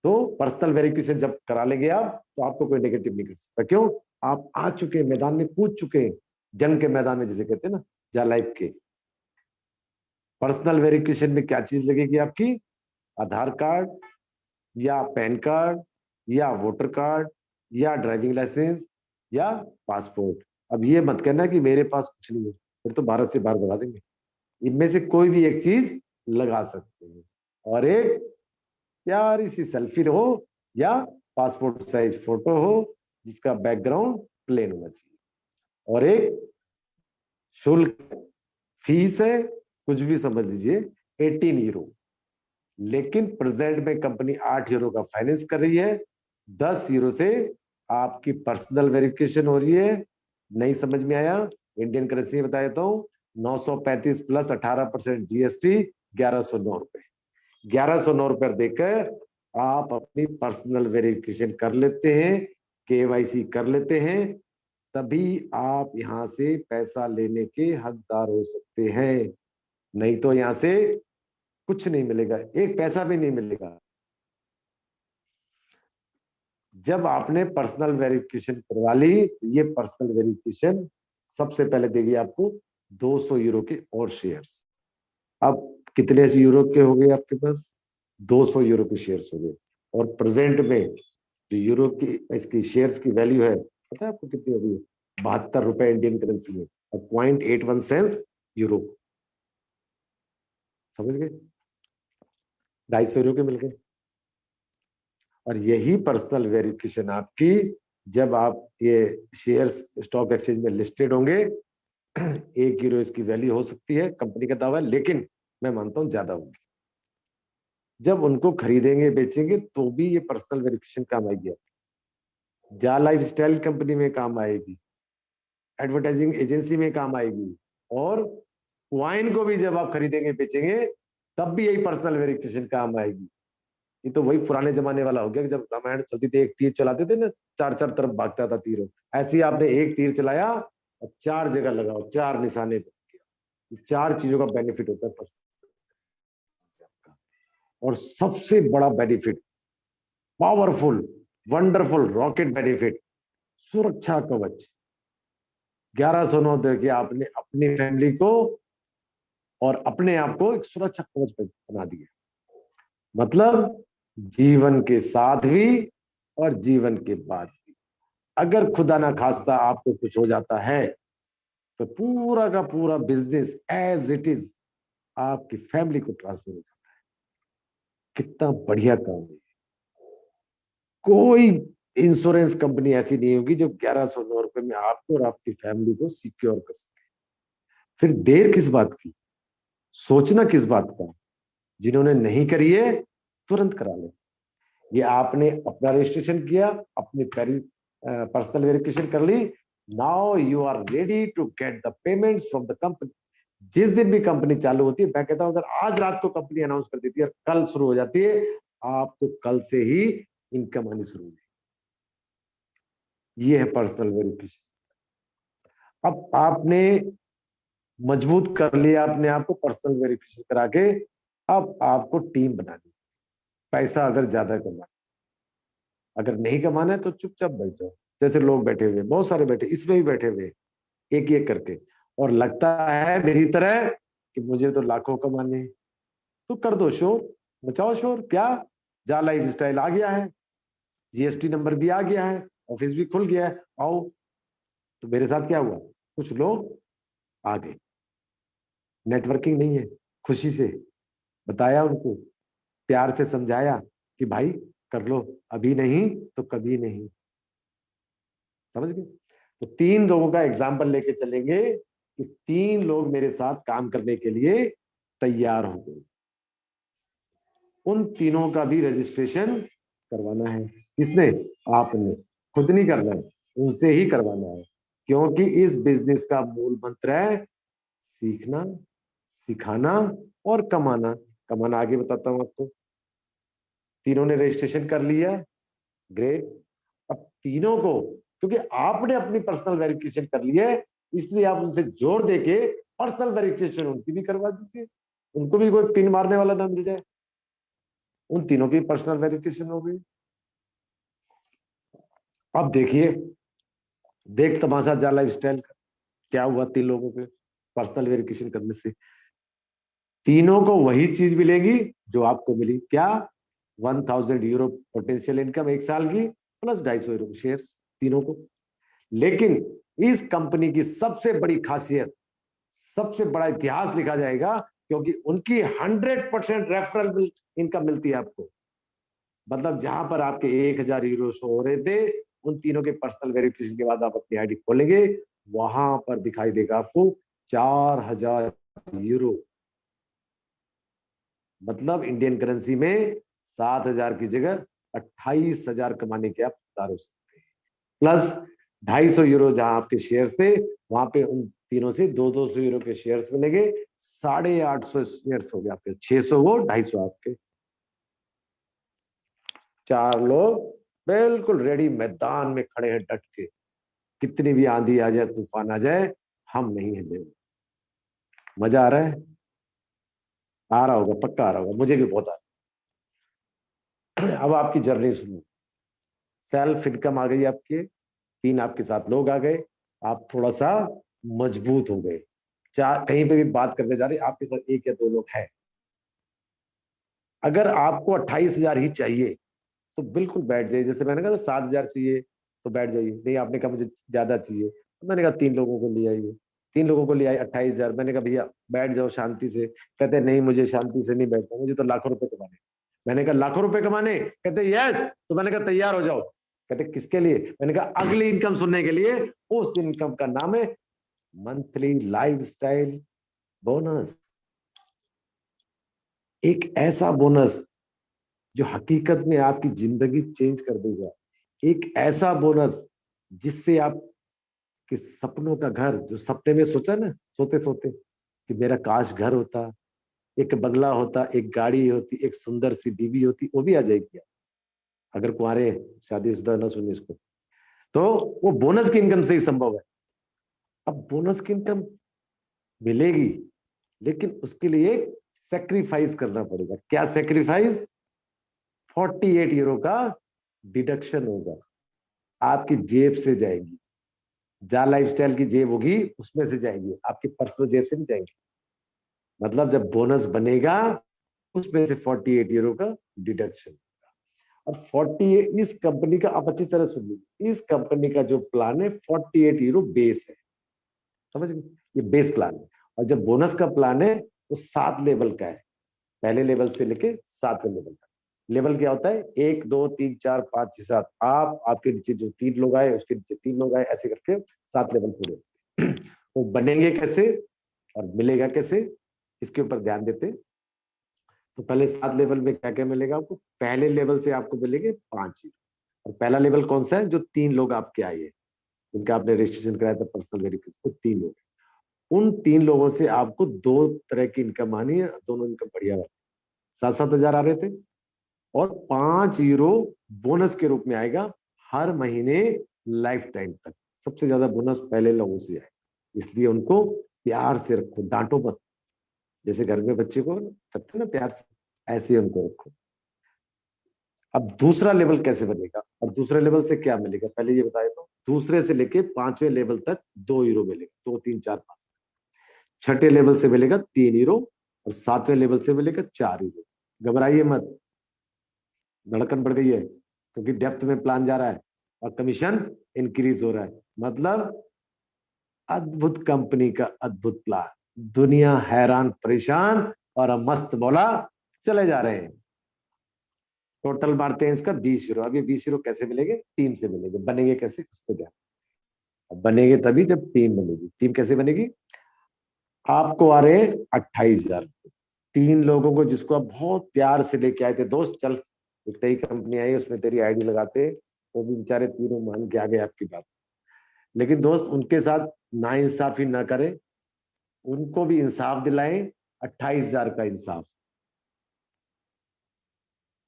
तो पर्सनल वेरिफिकेशन जब करा लेंगे आप, तो आपको कोई नेगेटिव नहीं कर सकता। क्यों? आप आ चुके हैं, मैदान में कूद चुके हैं, जंग के मैदान में जिसे कहते हैं ना, जा लाइफ के। पर्सनल वेरिफिकेशन में क्या चीज लगेगी आपकी? आधार कार्ड या पैन कार्ड या वोटर कार्ड या ड्राइविंग लाइसेंस या पासपोर्ट। अब ये मत कहना कि मेरे पास कुछ नहीं है, फिर तो भारत से बाहर भगा देंगे। इनमें से कोई भी एक चीज लगा सकते हैं। और एक प्यारी सी सेल्फी हो या पासपोर्ट साइज फोटो हो जिसका बैकग्राउंड प्लेन होना चाहिए। और एक शुल्क, फीस है, कुछ भी समझ लीजिए, 18 यूरो। लेकिन प्रेजेंट में कंपनी 8 यूरो का फाइनेंस कर रही है, 10 यूरो से आपकी पर्सनल वेरिफिकेशन हो रही है। नहीं समझ में आया? इंडियन करेंसी में बता देता हूँ, 935 प्लस 18% जीएसटी, 1109 रुपए। 1109 रुपए देकर आप अपनी पर्सनल वेरिफिकेशन कर लेते हैं, केवाईसी कर लेते हैं, तभी आप यहां से पैसा लेने के हकदार हो सकते हैं। नहीं तो यहां से कुछ नहीं मिलेगा, एक पैसा भी नहीं मिलेगा। जब आपने पर्सनल वेरिफिकेशन करवा ली, ये पर्सनल वेरिफिकेशन सबसे पहले देगी आपको 200 यूरो के और शेयर्स। अब कितने यूरो के हो गए आपके पास? 200 यूरो के शेयर्स हो गए। और प्रेजेंट में जो यूरो की इसकी शेयर्स की वैल्यू है, पता है आपको कितनी हो गई? 72 रुपए इंडियन करेंसी में और 0.81 सेंस यूरो। समझ गए? 250 यूरो के मिल गए। और यही पर्सनल वेरिफिकेशन आपकी, जब आप ये शेयर्स स्टॉक एक्सचेंज में लिस्टेड होंगे, 1 यूरो इसकी वैल्यू हो सकती है, कंपनी का दावा है, लेकिन मैं मानता हूं ज्यादा होगी। जब उनको खरीदेंगे बेचेंगे तो भी ये पर्सनल वेरिफिकेशन काम आएगी। जा लाइफ स्टाइल कंपनी में काम आएगी, एडवर्टाइजिंग एजेंसी में काम आएगी, और वाइन को भी जब आप खरीदेंगे बेचेंगे तब भी यही पर्सनल वेरिफिकेशन काम आएगी। ये तो वही पुराने जमाने वाला हो गया कि जब रामायण चलती थी, एक तीर चलाते थे ना, 4 तरफ भागता था तीरों। ऐसे ही आपने एक तीर चलाया और 4 जगह लगाओ, 4 निशाने पे किया। 4 चीजों का बेनिफिट होता है पर्सनल। और सबसे बड़ा benefit, powerful wonderful rocket benefit, सुरक्षा कवच। 1109 देखिए, आपने अपनी फैमिली को और अपने आप को एक सुरक्षा कवच बना दिया। मतलब जीवन के साथ भी और जीवन के बाद भी, अगर खुदा ना खास्ता आपको कुछ हो जाता है, तो पूरा का पूरा बिजनेस एज इट इज आपकी फैमिली को ट्रांसफर हो जाता है। कितना बढ़िया काम है। कोई इंश्योरेंस कंपनी ऐसी नहीं होगी जो 1109 रुपए में आपको और आपकी फैमिली को सिक्योर कर सके। फिर देर किस बात की, सोचना किस बात का? जिन्होंने नहीं करी है तुरंत करा ले। ये आपने अपना रजिस्ट्रेशन किया, अपनी पर्सनल वेरिफिकेशन कर ली, now you are ready to get the payments from the company. जिस दिन भी कंपनी चालू होती है, मैं कहता हूं अगर आज रात को कंपनी अनाउंस कर देती है और कल शुरू हो जाती है, आपको कल से ही इनकम आनी शुरू हो जाएगी। ये है पर्सनल वेरिफिकेशन। अब आपने मजबूत कर लिया अपने आप को पर्सनल वेरिफिकेशन करा के, अब आपको टीम बनानी, पैसा अगर ज्यादा करना, अगर नहीं कमाना है तो चुपचाप बैठ जाओ, जैसे लोग बैठे हुए बहुत सारे बैठे, इसमें भी बैठे हुए एक एक करके, और लगता है मेरी तरह कि मुझे तो लाखों कमाने हैं, तो कर दो शोर, मचाओ शोर। क्या जा लाइफ स्टाइल आ गया है, जीएसटी नंबर भी आ गया है, ऑफिस भी खुल गया है, आओ। तो मेरे साथ क्या हुआ, कुछ लोग आ गए, नेटवर्किंग नहीं है, खुशी से बताया उनको, प्यार से समझाया कि भाई कर लो, अभी नहीं तो कभी नहीं। समझ गए? तो 3 लोगों का एग्जाम्पल लेके चलेंगे कि 3 लोग मेरे साथ काम करने के लिए तैयार हो गए। उन तीनों का भी रजिस्ट्रेशन करवाना है। किसने? आपने। खुद नहीं करना है, उनसे ही करवाना है, क्योंकि इस बिजनेस का मूल मंत्र है सीखना, सिखाना और कमाना। कमाना आगे बताता हूं आपको। तीनों ने रजिस्ट्रेशन कर लिया, ग्रेट। अब तीनों को, क्योंकि आपने अपनी पर्सनल वेरिफिकेशन कर लिया है, इसलिए आप उनसे जोर देके पर्सनल वेरिफिकेशन उनकी भी करवा दीजिए, उनको भी कोई पिन मारने वाला ना मिल जाए। उन तीनों की पर्सनल वेरिफिकेशन हो गई। अब देखिए, देख तमाशा जा लाइफ स्टाइल का क्या हुआ 3 लोगों के पर्सनल वेरिफिकेशन करने से। तीनों को वही चीज मिलेगी जो आपको मिली। क्या? 1000 यूरो पोटेंशियल इनकम 1 साल की, प्लस 250 यूरो शेयर्स तीनों को। लेकिन इस कंपनी की सबसे बड़ी खासियत, सबसे बड़ा इतिहास लिखा जाएगा, क्योंकि उनकी 100% रेफरल इनकम मिलती है आपको। मतलब जहां पर आपके 1000 यूरो शो हो रहे थे, उन तीनों के पर्सनल वेरिफिकेशन के बाद आप अपनी आईडी खोलेंगे, वहां पर दिखाई देगा आपको 4000 यूरो। मतलब इंडियन करेंसी में 7000 की जगह 28,000 कमाने के आप हकदार हो सकते हैं। प्लस 250 यूरो जहां आपके शेयर थे, वहां पे उन तीनों से 200 यूरो के शेयर्स मिलेंगे। 850 शेयर्स हो गए आपके, 600 वो, 250 आपके। 4 लोग बिल्कुल रेडी, मैदान में खड़े हैं डट के, कितनी भी आंधी आ जाए, तूफान आ जाए, हम नहीं हिलेंगे। मजा आ रहा है? आ रहा होगा, पक्का आ रहा होगा, मुझे भी बहुत आ रहा है। अब आपकी जर्नी सुनो। सेल्फ इनकम आ गई आपके, 3 आपके साथ लोग आ गए, आप थोड़ा सा मजबूत हो गए। चार कहीं पे भी बात करने जा रहे, आपके साथ 1 या 2 लोग हैं। अगर आपको 28,000 ही चाहिए तो बिल्कुल बैठ जाइए। जैसे मैंने कहा 7,000 चाहिए तो बैठ जाइए। नहीं, आपने कहा मुझे ज्यादा चाहिए, तो मैंने कहा 3 लोगों को ले आइए। 3 लोगों को ले आए, 28,000। मैंने कहा भैया बैठ जाओ शांति से। कहते नहीं, मुझे शांति से नहीं बैठना, मुझे तो लाखों रुपए कमाने। मैंने कहा लाखों रुपए कमाने? कहते यस। तो मैंने कहा तैयार हो जाओ। कहते किसके लिए? मैंने कहा अगली इनकम सुनने के लिए। उस इनकम का नाम है मंथली लाइफ स्टाइल बोनस। एक ऐसा बोनस जो हकीकत में आपकी जिंदगी चेंज कर देगा। एक ऐसा बोनस जिससे आप कि सपनों का घर, जो सपने में सोचा ना सोते सोते कि मेरा काश घर होता, एक बंगला होता, एक गाड़ी होती, एक सुंदर सी बीवी होती, वो भी आ जाएगी। अगर कुंवारे शादीशुदा ना सुने इसको, तो वो बोनस की इनकम से ही संभव है। अब बोनस की इनकम मिलेगी, लेकिन उसके लिए एक सेक्रीफाइस करना पड़ेगा। क्या सेक्रीफाइस? 48 यूरो का डिडक्शन होगा, आपकी जेब से जाएगी। जा लाइफस्टाइल की जेब होगी, उसमें से जाएंगी, आपकी पर्सनल जेब से नहीं जाएंगी। मतलब जब बोनस बनेगा, उसमें से 48 यूरो का डिडक्शन। और 48, इस कंपनी का, आप अच्छी तरह सुनिए, इस कंपनी का जो प्लान है 48 यूरो बेस है। समझ गए? ये बेस प्लान है। और जब बोनस का प्लान है वो 7 लेवल का है, पहले लेवल से लेके 7वें लेवल तक। लेवल क्या होता है? 1 2 3 4 5 6 7। आप, आपके नीचे जो 3 लोग आए, उसके नीचे 3 लोग आए, ऐसे करके 7 लेवल पूरे। वो बनेंगे कैसे और मिलेगा कैसे, इसके ऊपर ध्यान देते। तो पहले 7 लेवल में क्या क्या मिलेगा आपको? पहले लेवल से आपको मिलेंगे 5 यूरो। और पहला लेवल कौन सा है? जो 3 लोग आपके आए हैं, जिनका आपने रजिस्ट्रेशन कराया था पर्सनल वेरिफिकेशन, वो 3 लोग। उन 3 लोगों से आपको 2 तरह की इनकम आनी है, दोनों इनकम बढ़िया वाली। 7-7 हजार आ रहे थे, और 5 यूरो बोनस के रूप में आएगा हर महीने लाइफ टाइम तक। सबसे ज्यादा बोनस पहले लोगों से आए, इसलिए उनको प्यार से रखो, डांटो मत। जैसे घर में बच्चे को रखते ना प्यार से, ऐसे उनको रखो। अब दूसरा लेवल कैसे बनेगा और दूसरे लेवल से क्या मिलेगा, पहले ये बताया तो दूसरे से लेके 5वें लेवल तक 2 यूरो मिलेगा, 2 3 4 5। छठे लेवल से मिलेगा 3 यूरो और 7वें लेवल से मिलेगा 4 यूरो। घबराइए मत, धड़कन बढ़ गई है क्योंकि डेप्थ में प्लान जा रहा है और कमीशन इंक्रीज हो रहा है। मतलब अद्भुत कंपनी का अद्भुत प्लान, दुनिया हैरान परेशान और हम मस्त बोला चले जा रहे हैं। टोटल मारते हैं इसका 20 यूरो। अब ये 20 यूरो कैसे मिलेंगे, टीम से मिलेंगे। बनेंगे कैसे, उस पर ध्यान। अब बनेंगे तभी जब टीम बनेगी। टीम कैसे बनेगी, आपको आ रहे 28,000, 3 लोगों को जिसको आप बहुत प्यार से लेके आए थे, दोस्त चल एक नई कंपनी आई उसमें तेरी आईडी लगाते, वो भी बेचारे तीनों मान के आ गए आपकी बात। लेकिन दोस्त उनके साथ नाइंसाफी ना करें, उनको भी इंसाफ दिलाएं, 28,000 का इंसाफ।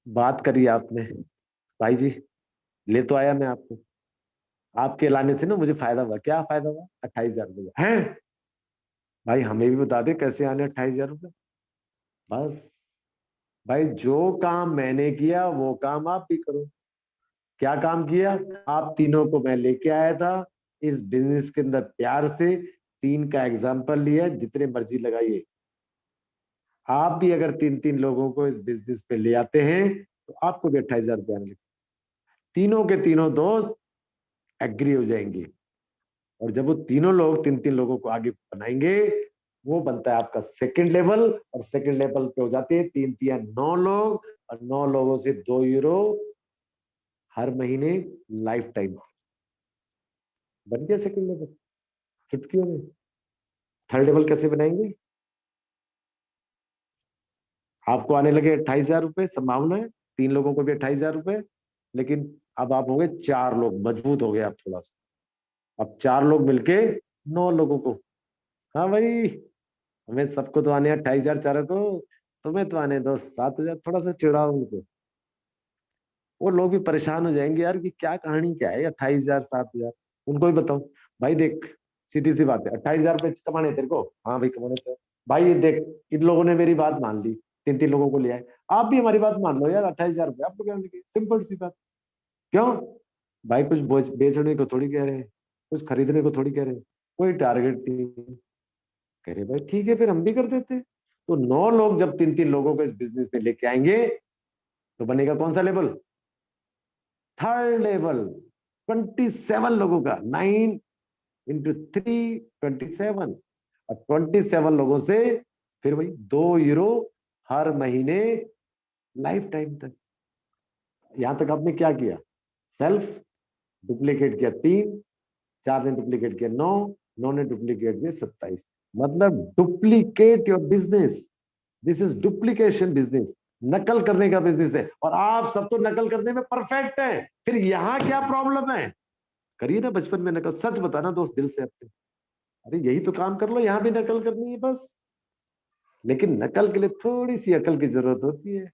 बात करिए आपने, भाई जी ले तो आया मैं आपको, आपके लाने से ना मुझे फायदा हुआ। क्या फायदा हुआ, 28,000 रुपये है। भाई हमें भी बता दे कैसे आने 28,000 रुपये। बस भाई जो काम मैंने किया वो काम आप भी करो। क्या काम किया, आप तीनों को मैं लेके आया था इस बिजनेस के अंदर प्यार से, 3 का एग्जाम्पल लिया, जितने मर्जी लगाइए। आप भी अगर 3 लोगों को इस बिजनेस पे ले आते हैं तो आपको भी 28,000 रुपये आने लगे। तीनों के तीनों दोस्त एग्री हो जाएंगे और जब वो तीनों लोग 3 लोगों को आगे बनाएंगे, वो बनता है आपका सेकंड लेवल। और सेकंड लेवल पे हो जाते हैं 3 3 9 लोग और 9 लोगों से 2 यूरो हर महीने लाइफ टाइम। बन गया सेकंड लेवल चुटकियों में। थर्ड लेवल कैसे बनाएंगे, आपको आने लगे 28,000 रुपये, संभावना है 3 लोगों को भी 28,000 रुपये। लेकिन अब आप हो गए 4 लोग, मजबूत हो गए आप थोड़ा सा। अब 4 लोग मिलके 9 लोगों को, हाँ भाई हमें सबको तो आने 28,000 चारों को, तुम्हें तो आने दो 7,000। थोड़ा सा चिढ़ाओ उनको, वो लोग भी परेशान हो जाएंगे यार कि क्या कहानी क्या है 28,000 7,000। उनको भी बताओ भाई देख सीधी सी बात है, 28,000 रुपये कमाने तेरे को, हाँ भाई कमाने थे भाई। ये देख इन लोगों ने मेरी बात मान ली, 3 लोगों को ले आए, आप भी हमारी बात मान लो यार, 28,000 रुपये आपको क्या मिलेगी, सिंपल सी बात। क्यों भाई, कुछ बेचने को थोड़ी कह रहे हैं, कुछ खरीदने को थोड़ी कह रहे हैं, कोई टारगेट नहीं। कह रहे भाई ठीक है फिर हम भी कर देते। तो 9 लोग जब 3 लोगों को इस बिजनेस में लेके आएंगे तो बनेगा कौन सा लेवल, थर्ड लेवल। 27 लोगों का, 9 इंटू 3 27, और 27 लोगों से फिर वही 2 यूरो हर महीने लाइफ टाइम तक। यहां तक आपने क्या किया, सेल्फ डुप्लीकेट किया 3, 4 ने डुप्लीकेट किया 9, 9 ने डुप्लीकेट किया 27। मतलब duplicate your business, this is duplication business, नकल करने का बिजनेस है। और आप सब तो नकल करने में परफेक्ट है, फिर यहां क्या प्रॉब्लम है, करिए ना बचपन में नकल। सच बताना दोस्त दिल से अपने, अरे यही तो काम कर लो, यहां भी नकल करनी है बस। लेकिन नकल के लिए थोड़ी सी अकल की जरूरत होती है।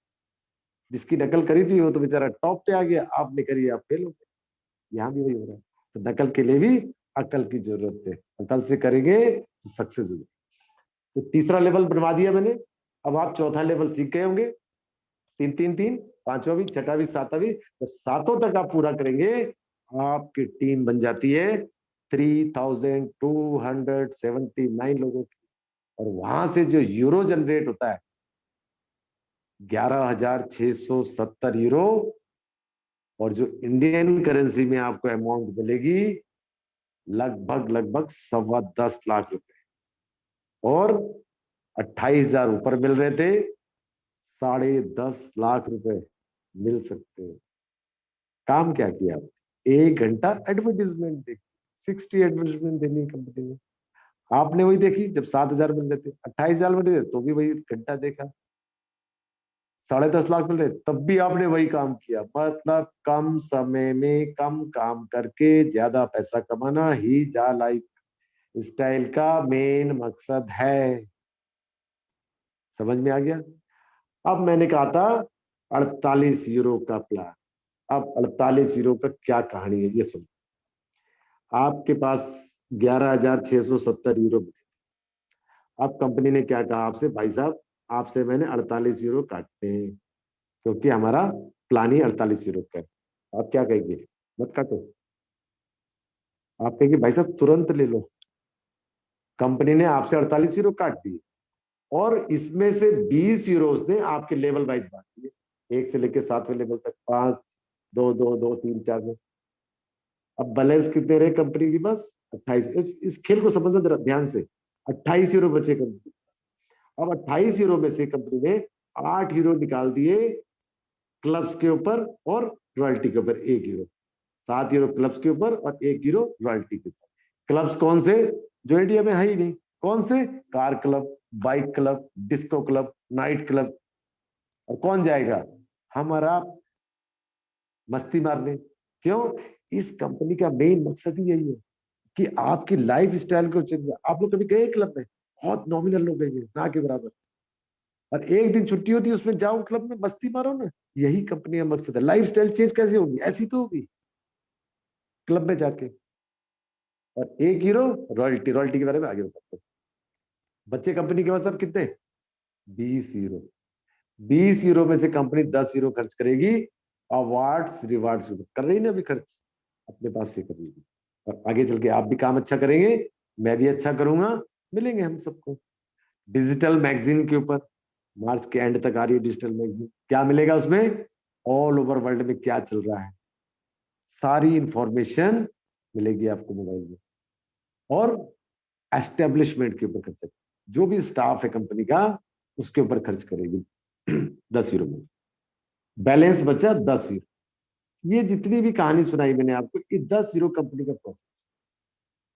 जिसकी नकल करी थी वो तो बेचारा टॉप पे आ गया, आपने करी आप फेल हो गए। यहाँ भी वही हो रहा है। तो नकल के लिए भी अकल की जरूरत है, अकल से करेंगे तो सक्सेस हो जाएगी। तो तीसरा लेवल बनवा दिया मैंने। अब आप चौथा लेवल सीख गए होंगे, 3 3 3, पांचवा भी, छठा भी, सातवां भी। जब सातों तक आप पूरा करेंगे आपकी टीम बन जाती है 3,279 लोगों की। और वहां से जो यूरो जनरेट होता है 11,670 यूरो, और जो इंडियन करेंसी में आपको अमाउंट मिलेगी लगभग लगभग 10.25 लाख रुपए। और 28,000 ऊपर मिल रहे थे, 10.5 लाख रुपए मिल सकते हैं। काम क्या किया आप, 1 घंटा एडवर्टीजमेंट देखी, 60 एडवर्टीजमेंट देनी कंपनी में। आपने वही देखी, जब 7,000 मिल रहे थे, 28,000 मिल रहे थे तो भी वही घंटा देखा, 10.5 लाख मिल रहे तब भी आपने वही काम किया। मतलब कम समय में कम काम करके ज्यादा पैसा कमाना ही जा लाइफ स्टाइल का मेन मकसद है। समझ में आ गया। अब मैंने कहा था 48 यूरो का प्लान। अब 48 यूरो का क्या कहानी है ये सुनो। आपके पास 11,670 यूरो मिले। अब कंपनी ने क्या कहा आपसे, भाई साहब आपसे मैंने 48 यूरो काटते हैं क्योंकि हमारा प्लान ही 48 यूरो का है। आप क्या कहेंगे? मत काटो, आप कहेंगे भाई साहब तुरंत ले लो। कंपनी ने आपसे 48 यूरो काट दिए और इसमें से 20 यूरो उसने आपके लेवल वाइज बांट दिए, 1 से लेकर 7वें लेवल तक, 5, 2, 2, 2, 3, 4 में। अब बैलेंस कितने रहे कंपनी की? बस 28। इस खेल को समझना जरा ध्यान से। 28 यूरो बचे कंपनी। अब 28 यूरो में से कंपनी ने 8 यूरो निकाल दिए क्लब्स के ऊपर और रॉयल्टी के ऊपर 1 यूरो। 7 यूरो क्लब्स के ऊपर और 1 यूरो रॉयल्टी के ऊपर। क्लब्स कौन से? जो इंडिया में है ही नहीं। कौन से? Car club, bike club, disco club, night club. और कौन जाएगा? हमारा मस्ती मारने। क्यों? इस कंपनी का मेन मकसद ही यही है कि आपकी लाइफ स्टाइल को चेंज। आप लोग कभी गए क्लब में? बहुत नॉमिनल लोग गए, ना के बराबर। और एक दिन छुट्टी होती है, उसमें जाओ क्लब में मस्ती मारो ना। यही कंपनी का मकसद है। लाइफ स्टाइल चेंज कैसे होगी? ऐसी तो होगी क्लब में जाके। और 1 यूरो रॉयल्टी। रॉयल्टी के बारे में आगे बताते हैं। बच्चे कंपनी के पास अब कितने? 20 यूरो। 20 यूरो में से कंपनी 10 यूरो खर्च करेगी अवार्ड्स रिवार्ड्स कर रही ना अभी खर्च, अपने पास से करेगी। और आगे चल के आप भी काम अच्छा करेंगे, मैं भी अच्छा करूंगा, मिलेंगे हम सबको। डिजिटल मैगजीन के ऊपर मार्च के एंड तक आ रही है डिजिटल मैगजीन। क्या मिलेगा उसमें? ऑल ओवर वर्ल्ड में क्या चल रहा है, सारी इंफॉर्मेशन मिलेगी आपको मोबाइल में। और एस्टेब्लिशमेंट के ऊपर खर्च, जो भी स्टाफ है कंपनी का उसके ऊपर खर्च करेगी 10 यूरो में। बैलेंस बचा 10 यूरो। ये जितनी भी कहानी सुनाई मैंने आपको, ये 10 यूरो कंपनी का प्रॉफिट।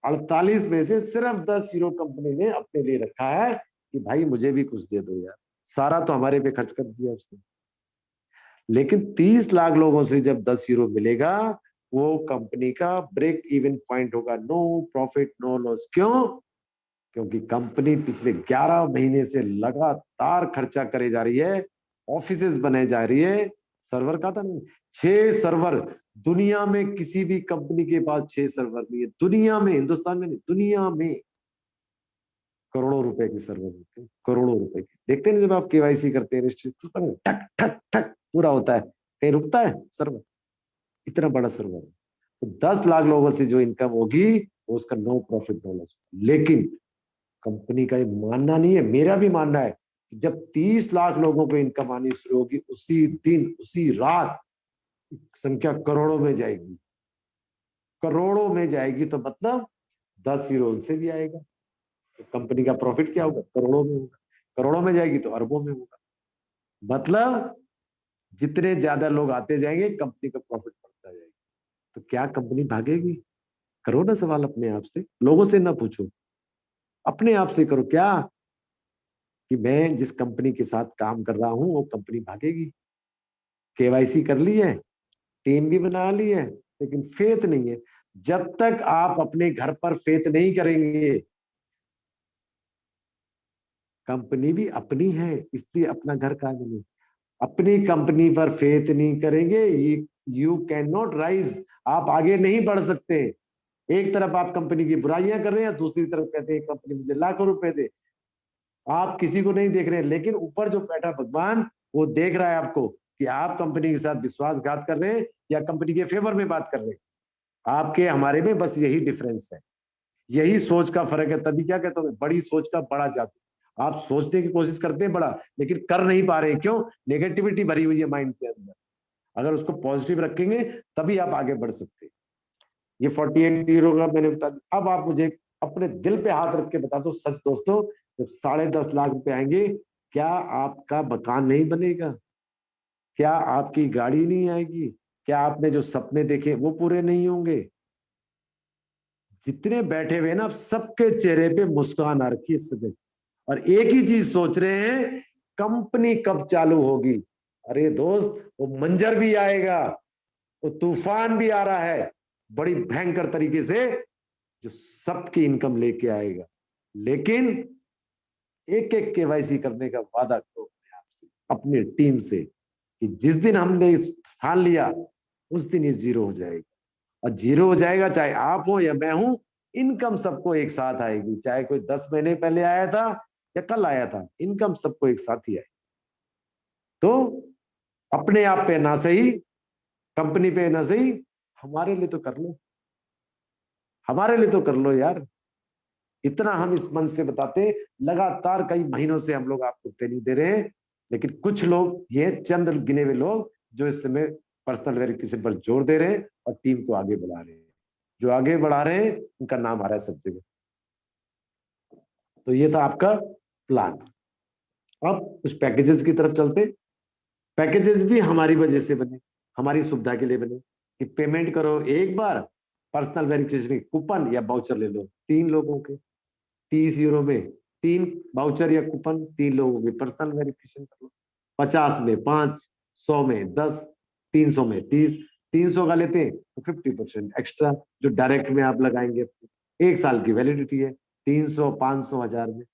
48 में से सिर्फ 10 यूरो कंपनी ने अपने लिए रखा है कि भाई मुझे भी कुछ दे दो यार। सारा तो हमारे पे खर्च कर दिया उसने। लेकिन 30 लाख लोगों से जब 10 यूरो मिलेगा, वो कंपनी का ब्रेक इवन पॉइंट होगा। No profit no loss. क्यों? क्योंकि कंपनी पिछले 11 महीने से लगातार खर्चा करे जा रही है, ऑफिसेज बनाए जा रही है। सर्वर का था नहीं, 6 सर्वर। दुनिया में किसी भी कंपनी के पास 6 सर्वर नहीं है दुनिया में, हिंदुस्तान में नहीं, दुनिया में। करोड़ों रुपए के सर्वर होते हैं, करोड़ों रुपए के। देखते हैं जब आप केवाईसी करते हैं, ठक ठक ठक पूरा होता है, कहीं रुकता है सर्वर? इतना बड़ा सर्वर है। तो 10 लाख लोगों से जो इनकम होगी वो उसका नो प्रॉफिट नो लॉस। लेकिन कंपनी का ये मानना नहीं है, मेरा भी मानना है कि जब 30 लाख लोगों को इनकम आनी शुरू होगी, उसी दिन उसी रात संख्या करोड़ों में जाएगी। करोड़ों में जाएगी तो मतलब 10 यूरो उनसे भी आएगा। तो कंपनी का प्रॉफिट क्या होगा? करोड़ों में होगा। करोड़ों में जाएगी तो अरबों में होगा। मतलब जितने ज्यादा लोग आते जाएंगे कंपनी का प्रॉफिट बढ़ता जाएगा। तो क्या कंपनी भागेगी? करो ना सवाल अपने आप से, लोगों से ना पूछो, अपने आप से करो। क्या कि मैं जिस कंपनी के साथ काम कर रहा हूं वो कंपनी भागेगी? केवाईसी कर ली है, टीम भी बना ली है, लेकिन फेथ नहीं है। जब तक आप अपने घर पर फेथ नहीं करेंगे, कंपनी भी अपनी है इसलिए अपना घर का नहीं, अपनी कंपनी पर फेथ नहीं करेंगे, यू कैन नॉट राइज। आप आगे नहीं बढ़ सकते। एक तरफ आप कंपनी की बुराइयां कर रहे हैं, दूसरी तरफ कहते हैं कंपनी मुझे लाखों रुपए दे। आप किसी को नहीं देख रहे हैं, लेकिन ऊपर जो बैठा भगवान वो देख रहा है आपको कि आप कंपनी के साथ विश्वासघात कर रहे हैं या कंपनी के फेवर में बात कर रहे हैं। आपके हमारे में बस यही डिफरेंस है, यही सोच का फर्क है। तभी क्या कहते हैं, बड़ी सोच का बड़ा जादू। आप सोचने की कोशिश करते हैं बड़ा, लेकिन कर नहीं पा रहे। क्यों? नेगेटिविटी भरी हुई है माइंड के अंदर। अगर उसको पॉजिटिव रखेंगे तभी आप आगे बढ़ सकते हैं। ये 48 यूरो का मैंने बता दिया। अब आप मुझे अपने दिल पे हाथ रख के बता दो सच दोस्तों, जब 10.5 लाख रुपए आएंगे, क्या आपका मकान नहीं बनेगा? क्या आपकी गाड़ी नहीं आएगी? क्या आपने जो सपने देखे वो पूरे नहीं होंगे? जितने बैठे हुए ना, अब सबके चेहरे पे मुस्कान आ रखी है इस समय, और एक ही चीज सोच रहे हैं, कंपनी कब चालू होगी। अरे दोस्त, वो मंजर भी आएगा, वो तूफान भी आ रहा है बड़ी भयंकर तरीके से, जो सबकी इनकम लेके आएगा। लेकिन एक एक केवाईसी करने का वादा करो अपने आप से, अपनी टीम से, कि जिस दिन हमने ठान लिया उस दिन ये जीरो हो जाएगा। और जीरो हो जाएगा चाहे आप हो या मैं हूं, इनकम सबको एक साथ आएगी। चाहे कोई 10 महीने पहले आया था या कल आया था, इनकम सबको एक साथ ही आएगी। तो अपने आप पे ना सही, कंपनी पे ना सही, हमारे लिए तो कर लो, हमारे लिए तो कर लो यार। इतना हम इस मन से बताते हैं, लगातार कई महीनों से हम लोग आपको ट्रेनिंग दे रहे हैं, लेकिन कुछ लोग, ये चंद गिने हुए लोग जो इस समय पर्सनल वेरिफिकेशन पर जोर दे रहे हैं और टीम को आगे बढ़ा रहे हैं। जो आगे बढ़ा रहे हैं उनका नाम आ रहा है सब जगह। तो ये था आपका प्लान। अब कुछ पैकेजेस की तरफ चलते। पैकेजेस भी हमारी वजह से बने, हमारी सुविधा के लिए बने कि पेमेंट करो एक बार, पर्सनल वेरिफिकेशन कूपन या वाउचर ले लो 3 लोगों के, 30 यूरो में 3 वाउचर या कूपन, 3 लोगों की पर्सनल वेरिफिकेशन कर लो। 50 में 5, 100 में 10, 300 में 30, 300 का लेते हैं तो 50% एक्स्ट्रा जो डायरेक्ट में आप लगाएंगे। 1 साल की वैलिडिटी है, 300, 500, 1000 में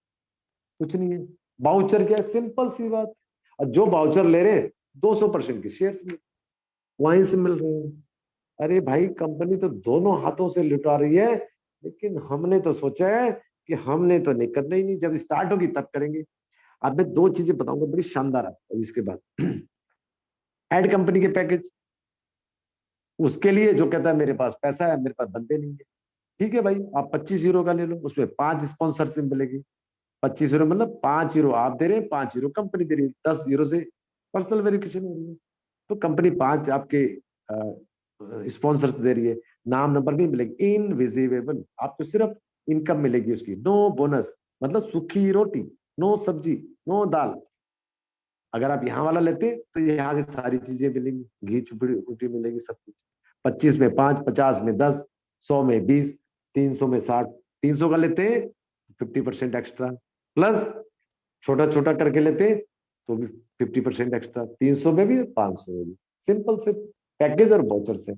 कुछ नहीं है। वाउचर क्या है, सिंपल सी बात। और जो वाउचर ले रहे हैं 200% के शेयर्स में वहीं से मिल रहे हैं। अरे भाई कंपनी तो दोनों हाथों से लुटा रही है, लेकिन हमने तो सोचा है कि हमने तो नहीं करना ही नहीं, जब स्टार्ट होगी तब करेंगे। अब मैं 2 चीजें बताऊंगा बड़ी शानदार आपको इसके बाद। एड कंपनी के पैकेज, उसके लिए जो कहता है मेरे पास पैसा है मेरे पास बंदे नहीं है, ठीक है भाई आप 25 यूरो का ले लो, उसमें 5 स्पॉन्सरशिप मिलेगी। 25 यूरो मतलब 5 यूरो आप दे रहे हैं, 5 यूरो कंपनी दे रही है, 10 यूरो से पर्सनल वेरिफिकेशन हो रही है। तो कंपनी 5 आपके स्पॉन्सर्स दे रही है। नाम नंबर भी मिलेगी, इनविजिबल, आपको सिर्फ इनकम मिलेगी उसकी, नो बोनस, मतलब सूखी रोटी, नो सब्जी, नो दाल। अगर आप यहाँ वाला लेते तो यहाँ की सारी चीजें मिलेंगी, घी चुपड़ी रोटी मिलेगी, सब कुछ। 25 में 5, 50 में 10, 100 में 20, 300 में 60। 300 का लेते हैं 50% एक्स्ट्रा, प्लस छोटा छोटा करके लेते तो भी 50% एक्स्ट्रा, 300 में भी 500 में भी। सिंपल से पैकेज और वाउचर से।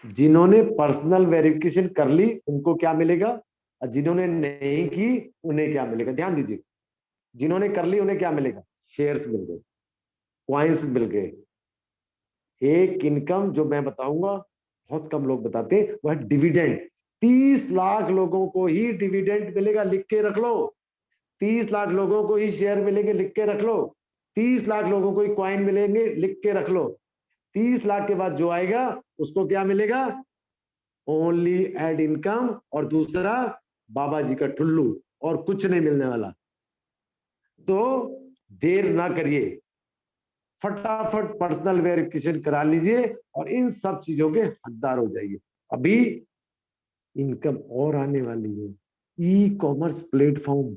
जिन्होंने पर्सनल वेरिफिकेशन कर ली उनको क्या मिलेगा, और जिन्होंने नहीं की उन्हें क्या मिलेगा, ध्यान दीजिए। जिन्होंने कर ली उन्हें क्या मिलेगा, शेयर्स मिल गए, कॉइन्स मिल गए। एक इनकम जो मैं बताऊंगा बहुत कम लोग बताते हैं, वह डिविडेंड। 30 लाख लोगों को ही डिविडेंड मिलेगा, लिख के रख लो। 30 लाख लोगों को ही शेयर मिलेंगे, लिख के रख लो। 30 लाख लोगों को ही कॉइन मिलेंगे, लिख के रख लो। 30 लाख के बाद जो आएगा उसको क्या मिलेगा, ओनली एड इनकम, और दूसरा बाबा जी का ठुल्लू, और कुछ नहीं मिलने वाला। तो देर ना करिए, फटाफट पर्सनल वेरिफिकेशन करा लीजिए और इन सब चीजों के हकदार हो जाइए। अभी इनकम और आने वाली है, e commerce platform.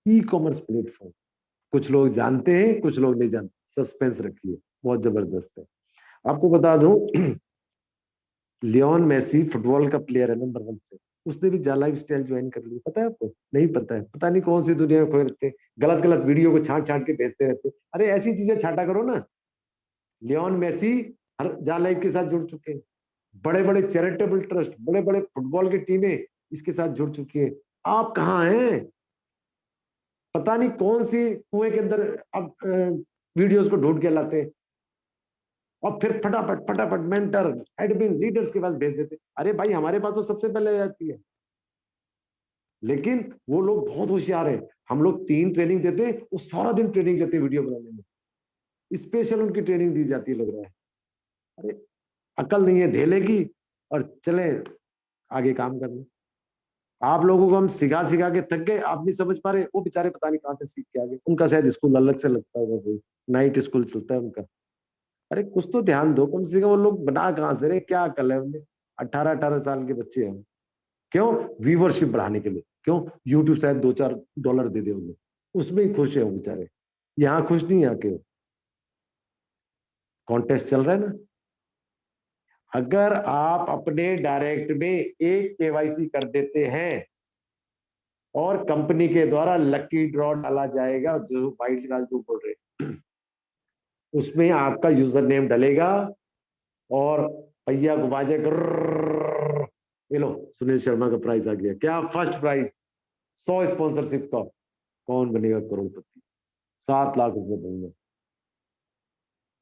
E commerce platform कुछ लोग जानते हैं, कुछ लोग नहीं जानते, सस्पेंस रखिए, बहुत जबरदस्त है। आपको बता दूं, लियोन मेसी फुटबॉल का प्लेयर है नंबर 1 पे, उसने भी जा लाइफ स्टाइल ज्वाइन कर ली, पता है आपको? नहीं पता है? पता नहीं कौन सी दुनिया में खोए रहते, गलत गलत वीडियो को छांट छांट के भेजते रहते। अरे ऐसी चीजें छांटा करो ना। लियोन मेसी हर जा लाइफ के साथ जुड़ चुके हैं, बड़े बड़े चैरिटेबल ट्रस्ट, बड़े बड़े फुटबॉल की टीमें इसके साथ जुड़ चुकी है। आप कहाँ हैं? पता नहीं कौन सी कुएं के अंदर आप वीडियोस को ढूंढ के लाते हैं और फिर फटाफट फटाफट मेंटर एडमिन लीडर्स के पास भेज देते। अरे भाई हमारे पास तो सबसे पहले आ जाती है, लेकिन वो लोग बहुत होशियार है। हम लोग 3 ट्रेनिंग देते हैं, वो सारा दिन ट्रेनिंग देते हैं वीडियो बनाने में, स्पेशल उनकी ट्रेनिंग दी जाती है, लग रहा है। अरे अकल नहीं है धेले की, और चले आगे काम करने। आप लोगों को हम सिखा सिखा के थक गए, आप नहीं समझ पा रहे, वो बेचारे पता नहीं कहां से सीख के आ गए। उनका शायद स्कूल अलग से लगता होगा, कोई नाइट स्कूल चलता है उनका। अरे कुछ तो ध्यान दो कम से कम, वो लोग बना कहां से रहे, क्या अकल है उन्हें? 18-18 साल के बच्चे हैं। क्यों? व्यूवरशिप बढ़ाने के लिए। क्यों? यूट्यूब शायद $2-4 दे दे उन्हें, उसमें ही खुश है वो बेचारे। यहाँ खुश नहीं, यहाँ के कॉन्टेस्ट चल रहा है ना। अगर आप अपने डायरेक्ट में एक केवाईसी कर देते हैं और कंपनी के द्वारा लकी ड्रॉ डाला जाएगा, जो वाइट लाल जो बोल रहे, उसमें आपका यूजर नेम डलेगा और पहिया घुमा जाएगा, ये लो सुनील शर्मा का प्राइज आ गया, क्या फर्स्ट प्राइज 100 स्पॉन्सरशिप का। कौन बनेगा करोड़पति? 7 लाख रुपए दूंगा।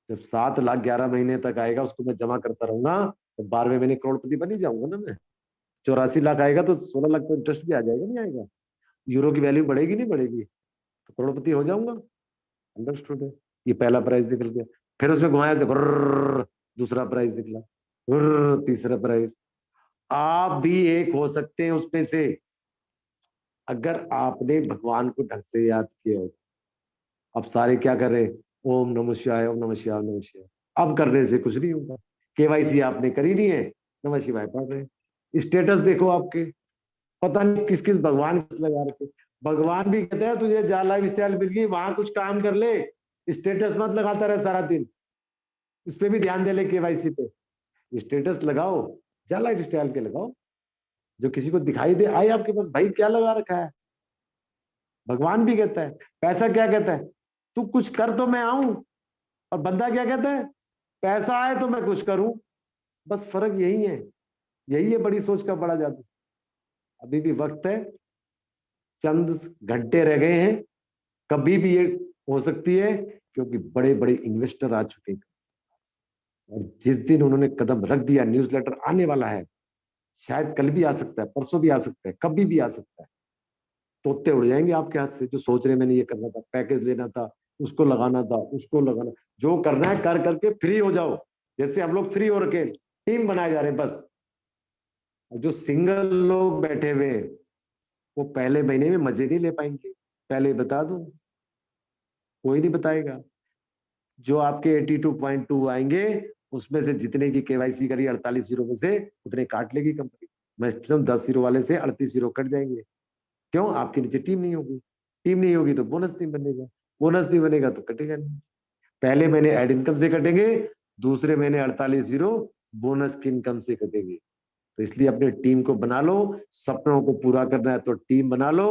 जब 7 लाख 11 महीने तक आएगा, उसको मैं जमा करता रहूंगा, तो 12वें महीने करोड़पति बन ही जाऊंगा ना मैं। 84 लाख आएगा तो 16 लाख तो इंटरेस्ट भी आ जाएगा, नहीं आएगा? यूरो की वैल्यू बढ़ेगी नहीं बढ़ेगी, तो करोड़पति हो जाऊंगा। अंडरस्टूड है? ये पहला प्राइस निकल गया, फिर उसमें घुमाया तो गुर्र, दूसरा प्राइस निकला, गुर्र, तीसरा प्राइस। आप भी एक हो सकते हैं उसमें से, अगर आपने भगवान को ढंग से याद किया हो। अब सारे क्या कर रहे हैं, ओम नमः शिवाय, ओम नमः शिवाय, ओम नमः शिवाय। अब करने से कुछ नहीं होगा, केवाईसी आपने करी नहीं है, नमः शिवाय पढ़ रहे हैं। स्टेटस देखो आपके, पता नहीं किस किस भगवान किस लगा रखे। भगवान भी कहते हैं तुझे जा लाइफ स्टाइल मिल गई, वहां कुछ काम कर ले, स्टेटस मत लगाता रहे सारा दिन। इस पे भी ध्यान दे ले, केवाईसी पे स्टेटस लगाओ, जा लाइफ स्टाइल के लगाओ, जो किसी को दिखाई दे, आए आपके पास, भाई क्या लगा रखा है। भगवान भी कहता है, पैसा क्या कहता है, तू कुछ कर तो मैं आऊं, और बंदा क्या कहता है, पैसा आए तो मैं कुछ करूं। बस फर्क यही है, यही है बड़ी सोच का बड़ा जादू। अभी भी वक्त है, चंद घंटे रह गए हैं, कभी भी ये हो सकती है, क्योंकि बड़े बड़े इन्वेस्टर आ चुके हैं, और जिस दिन उन्होंने कदम रख दिया, न्यूज़लेटर आने वाला है, शायद कल भी आ सकता है, परसों भी आ सकता है, कभी भी आ सकता है। तोते उड़ जाएंगे आपके हाथ से, जो सोच रहे मैंने ये करना था, पैकेज लेना था, उसको लगाना था, उसको लगाना, जो करना है कर करके फ्री हो जाओ। जैसे हम लोग फ्री हो रखे, टीम बनाए जा रहे हैं बस। जो सिंगल लोग बैठे हुए हैं, वो पहले महीने में मजे नहीं ले पाएंगे, पहले ही बता दूं, कोई नहीं बताएगा। जो आपके 82.2 आएंगे, उसमें से जितने की केवाईसी करी 48 जीरो में से, उतने काट लेगी कंपनी। मैक्सिमम 10 जीरो वाले से 38 जीरो कट जाएंगे। क्यों? आपके नीचे टीम नहीं होगी, टीम नहीं होगी तो बोनस नहीं बनेगा, बोनस नहीं बनेगा तो कटेगा नहीं। पहले महीने एड इनकम से कटेंगे, दूसरे महीने 48 जीरो बोनस की इनकम से कटेंगे। तो इसलिए अपने टीम को बना लो, सपनों को पूरा करना है तो टीम बना लो,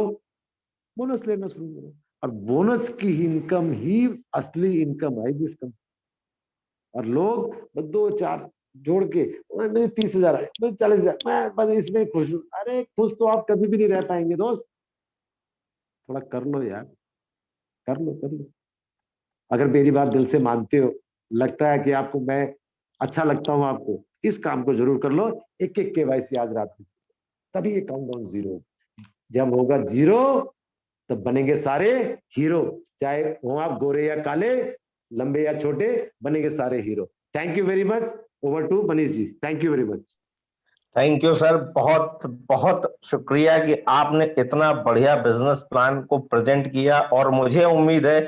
बोनस लेना शुरू करो, और बोनस की इनकम ही असली इनकम आएगी इस कंपनी। और लोग बस 2-4 जोड़ के, मेरे 30,000 आए, मेरे 40,000, मैं बस इसमें खुश हूं। अरे खुश तो आप कभी भी नहीं रह पाएंगे दोस्त, थोड़ा कर लो यार, कर लो कर लो। अगर मेरी बात दिल से मानते हो, लगता है कि आपको मैं अच्छा लगता हूं आपको, इस काम को जरूर कर लो। एक एक केवाईसी आज रात में, तभी ये काउंटडाउन जीरो। जब होगा जीरो, तब बनेंगे सारे हीरो, चाहे हो आप गोरे या काले, लंबे या छोटे, बनेंगे सारे hero. Thank you very much. Over to Manish ji, thank you very much. Thank you sir, बहुत बहुत शुक्रिया कि आपने इतना बढ़िया बिजनेस प्लान को प्रेजेंट किया। और मुझे उम्मीद है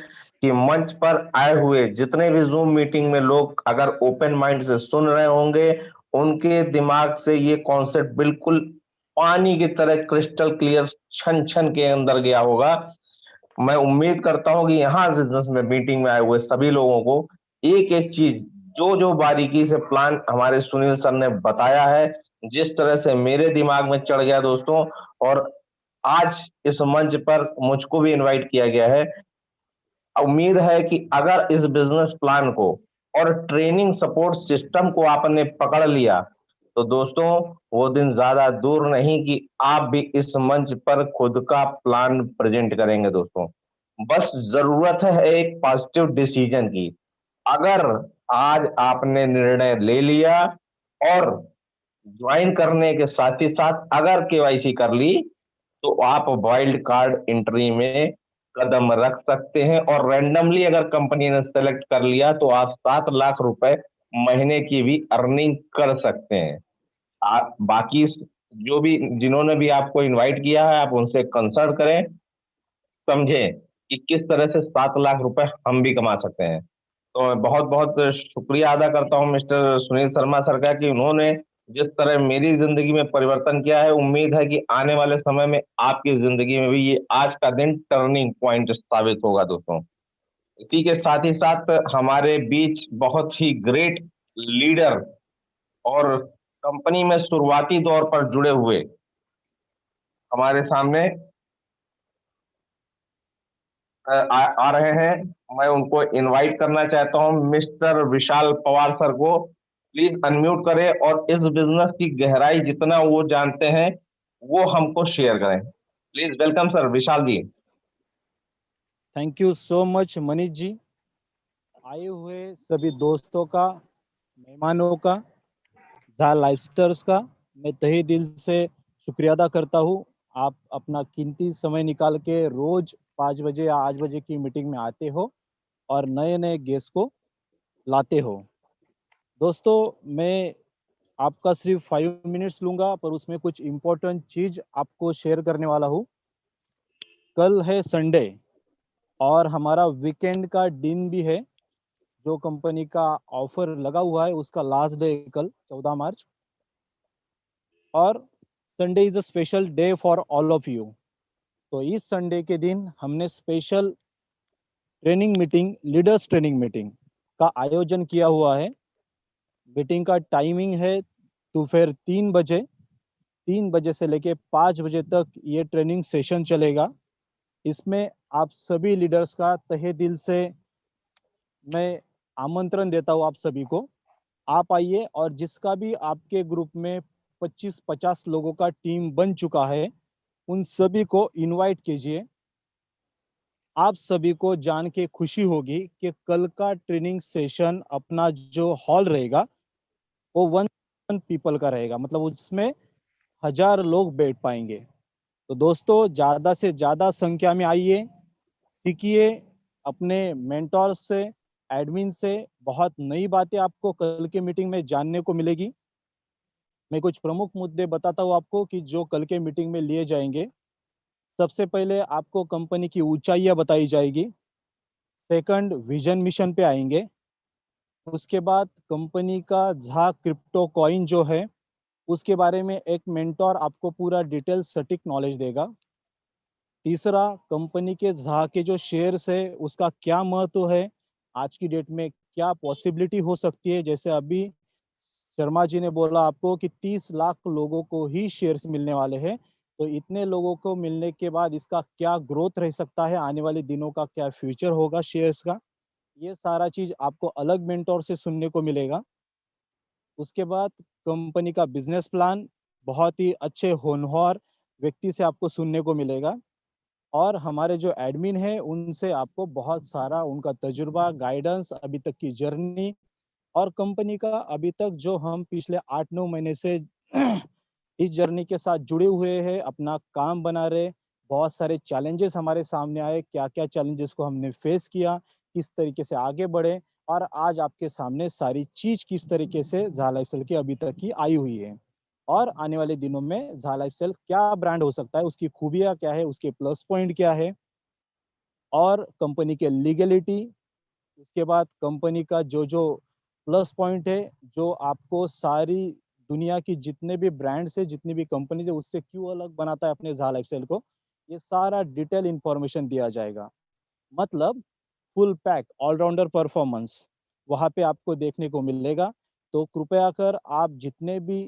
कि मंच पर आए हुए जितने भी जूम मीटिंग में लोग अगर ओपन माइंड से सुन रहे होंगे, उनके दिमाग से ये कॉन्सेप्ट बिल्कुल पानी की तरह क्रिस्टल क्लियर छन छन के अंदर गया होगा। मैं उम्मीद करता हूं कि यहाँ बिजनेस में मीटिंग में आए हुए सभी लोगों को एक एक चीज, जो जो बारीकी से प्लान हमारे सुनील सर ने बताया है, जिस तरह से मेरे दिमाग में चढ़ गया दोस्तों। और आज इस मंच पर मुझको भी इनवाइट किया गया है। उम्मीद है कि अगर इस बिजनेस प्लान को और ट्रेनिंग सपोर्ट सिस्टम को आपने पकड़ लिया, तो दोस्तों वो दिन ज्यादा दूर नहीं कि आप भी इस मंच पर खुद का प्लान प्रेजेंट करेंगे दोस्तों। बस जरूरत है एक पॉजिटिव डिसीजन की। अगर आज आपने निर्णय ले लिया और ज्वाइन करने के साथ ही साथ अगर केवाईसी कर ली, तो आप वाइल्ड कार्ड एंट्री में कदम रख सकते हैं। और रैंडमली अगर कंपनी ने सेलेक्ट कर लिया, तो आप 7 लाख रुपए महीने की भी अर्निंग कर सकते हैं। बाकी जो भी जिन्होंने भी आपको इनवाइट किया है, आप उनसे कंसल्ट करें, समझें कि किस तरह से 7 लाख रुपए हम भी कमा सकते हैं। तो मैं बहुत बहुत शुक्रिया अदा करता हूं मिस्टर सुनील शर्मा सर का, कि उन्होंने जिस तरह मेरी जिंदगी में परिवर्तन किया है, उम्मीद है कि आने वाले समय में आपकी जिंदगी में भी ये आज का दिन टर्निंग पॉइंट साबित होगा दोस्तों। इसी के साथ ही साथ हमारे बीच बहुत ही ग्रेट लीडर और कंपनी में शुरुआती दौर पर जुड़े हुए हमारे सामने आ रहे हैं। मैं उनको इनवाइट करना चाहता हूं, मिस्टर विशाल पवार सर को। प्लीज अनम्यूट करें और इस बिजनेस की गहराई जितना वो जानते हैं, वो हमको शेयर करें। Please welcome sir, Vishal ji. Thank you so much Manish ji. आए हुए सभी दोस्तों का, मेहमानों का, झा लाइफस्टाइल्स का मैं तहे दिल से शुक्रिया अदा करता हूँ। आप अपना कीमती समय निकाल के रोज 5 बजे या 8 बजे की मीटिंग में आते हो। और नए नए गेस्ट को लाते हो। दोस्तों, मैं आपका सिर्फ 5 मिनट्स लूंगा, पर उसमें कुछ इम्पोर्टेंट चीज आपको शेयर करने वाला हूँ। कल है संडे और हमारा वीकेंड का दिन भी है। जो कंपनी का ऑफर लगा हुआ है उसका लास्ट डे कल 14 मार्च, और Sunday is a special day for all of you. तो इस संडे के दिन हमने special training meeting, leaders training meeting का आयोजन किया हुआ है। मीटिंग का टाइमिंग है दोपहर 3 बजे। 3 बजे से लेके 5 बजे तक ये ट्रेनिंग सेशन चलेगा। इसमें आप सभी लीडर्स का तहे दिल से मैं आमंत्रण देता हूँ आप सभी को। आप आइए, और जिसका भी आपके ग्रुप में 25-50 लोगों का टीम बन चुका है, उन सभी को इनवाइट कीजिए। आप सभी को जान के खुशी होगी कि कल का ट्रेनिंग सेशन अपना जो हॉल रहेगा वो 1 पीपल का रहेगा, मतलब उसमें 1000 लोग बैठ पाएंगे। तो दोस्तों, ज्यादा से ज्यादा संख्या में आइए, सीखिए अपने मेंटोर से, एडमिन से। बहुत नई बातें आपको कल के मीटिंग में जानने को मिलेगी। मैं कुछ प्रमुख मुद्दे बताता हूँ आपको कि जो कल के मीटिंग में लिए जाएंगे। सबसे पहले आपको कंपनी की ऊंचाइयां बताई जाएगी। सेकंड, विजन मिशन पे आएंगे। उसके बाद कंपनी का झा क्रिप्टो कॉइन जो है उसके बारे में एक मेंटोर आपको पूरा डिटेल सटीक नॉलेज देगा। तीसरा, कंपनी के झा के जो शेयर्स है उसका क्या महत्व है, आज की डेट में क्या पॉसिबिलिटी हो सकती है। जैसे अभी शर्मा जी ने बोला आपको कि 30 लाख लोगों को ही शेयर्स मिलने वाले हैं। तो इतने लोगों को मिलने के बाद इसका क्या ग्रोथ रह सकता है, आने वाले दिनों का क्या फ्यूचर होगा शेयर्स का, ये सारा चीज आपको अलग मेंटोर से सुनने को मिलेगा। उसके बाद कंपनी का बिजनेस प्लान बहुत ही अच्छे होनहार व्यक्ति से आपको सुनने को मिलेगा। और हमारे जो एडमिन है उनसे आपको बहुत सारा उनका तजुर्बा, गाइडेंस, अभी तक की जर्नी, और कंपनी का अभी तक जो हम पिछले 8-9 महीने से इस जर्नी के साथ जुड़े हुए हैं, अपना काम बना रहे। बहुत सारे चैलेंजेस हमारे सामने आए, क्या क्या चैलेंजेस को हमने फेस किया, किस तरीके से आगे बढ़े, और आज आपके सामने सारी चीज किस तरीके से झा लाइफस्टाइल की अभी तक की आई हुई है, और आने वाले दिनों में झा लाइफस्टाइल क्या ब्रांड हो सकता है, उसकी खूबियां क्या है, उसके प्लस पॉइंट क्या है, और कंपनी के लीगलिटी। उसके बाद कंपनी का जो जो प्लस पॉइंट है, जो आपको सारी दुनिया की जितने भी ब्रांड्स है, जितनी भी कंपनीज है, उससे क्यों अलग बनाता है अपने झा लाइफस्टाइल को, ये सारा डिटेल इंफॉर्मेशन दिया जाएगा। मतलब फुल पैक ऑलराउंडर परफॉर्मेंस वहाँ पे आपको देखने को मिलेगा। तो कृपया कर आप जितने भी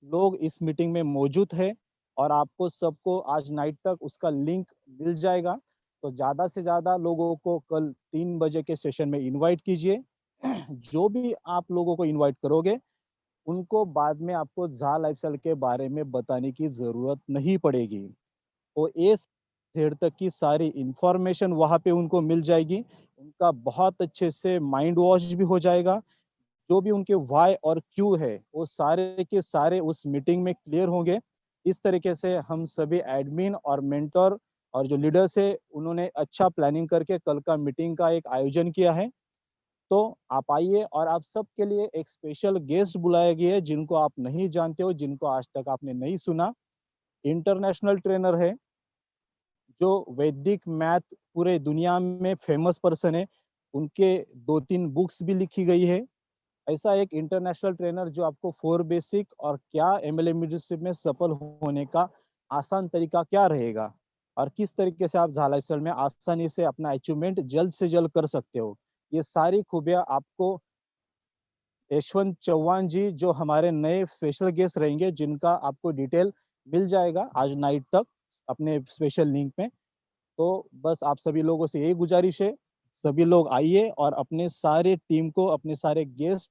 लोग इस मीटिंग में मौजूद है, और आपको सबको आज नाइट तक उसका लिंक मिल जाएगा, तो ज्यादा से ज्यादा लोगों को कल 3 बजे के सेशन में इनवाइट कीजिए। जो भी आप लोगों को इनवाइट करोगे उनको बाद में आपको झा लाइफस्टाइल के बारे में बताने की जरूरत नहीं पड़ेगी। वो ए जेड तक की सारी इंफॉर्मेशन वहां पे उनको मिल जाएगी। उनका बहुत अच्छे से माइंड वॉश भी हो जाएगा। जो भी उनके वाई और क्यू है वो सारे के सारे उस मीटिंग में क्लियर होंगे। इस तरीके से हम सभी एडमिन और मेंटर और जो लीडर्स है उन्होंने अच्छा प्लानिंग करके कल का मीटिंग का एक आयोजन किया है। तो आप आइए, और आप सबके लिए एक स्पेशल गेस्ट बुलाया गया है जिनको आप नहीं जानते हो, जिनको आज तक आपने नहीं सुना। इंटरनेशनल ट्रेनर है, जो वैदिक मैथ पूरे दुनिया में फेमस पर्सन है। उनके 2-3 बुक्स भी लिखी गई है। ऐसा एक इंटरनेशनल ट्रेनर जो आपको 4 बेसिक और क्या एमएलएम लीडरशिप में सफल होने का आसान तरीका क्या रहेगा, और किस तरीके से आप झा लाइफस्टाइल में आसानी से अपना अचीवमेंट जल्द से जल्द कर सकते हो, ये सारी खूबियां आपको यशवंत चौहान जी, जो हमारे नए स्पेशल गेस्ट रहेंगे, जिनका आपको डिटेल मिल जाएगा आज नाइट तक अपने स्पेशल लिंक में। तो बस आप सभी लोगों से यही गुजारिश है, सभी लोग आइए और अपने सारे टीम को, अपने सारे गेस्ट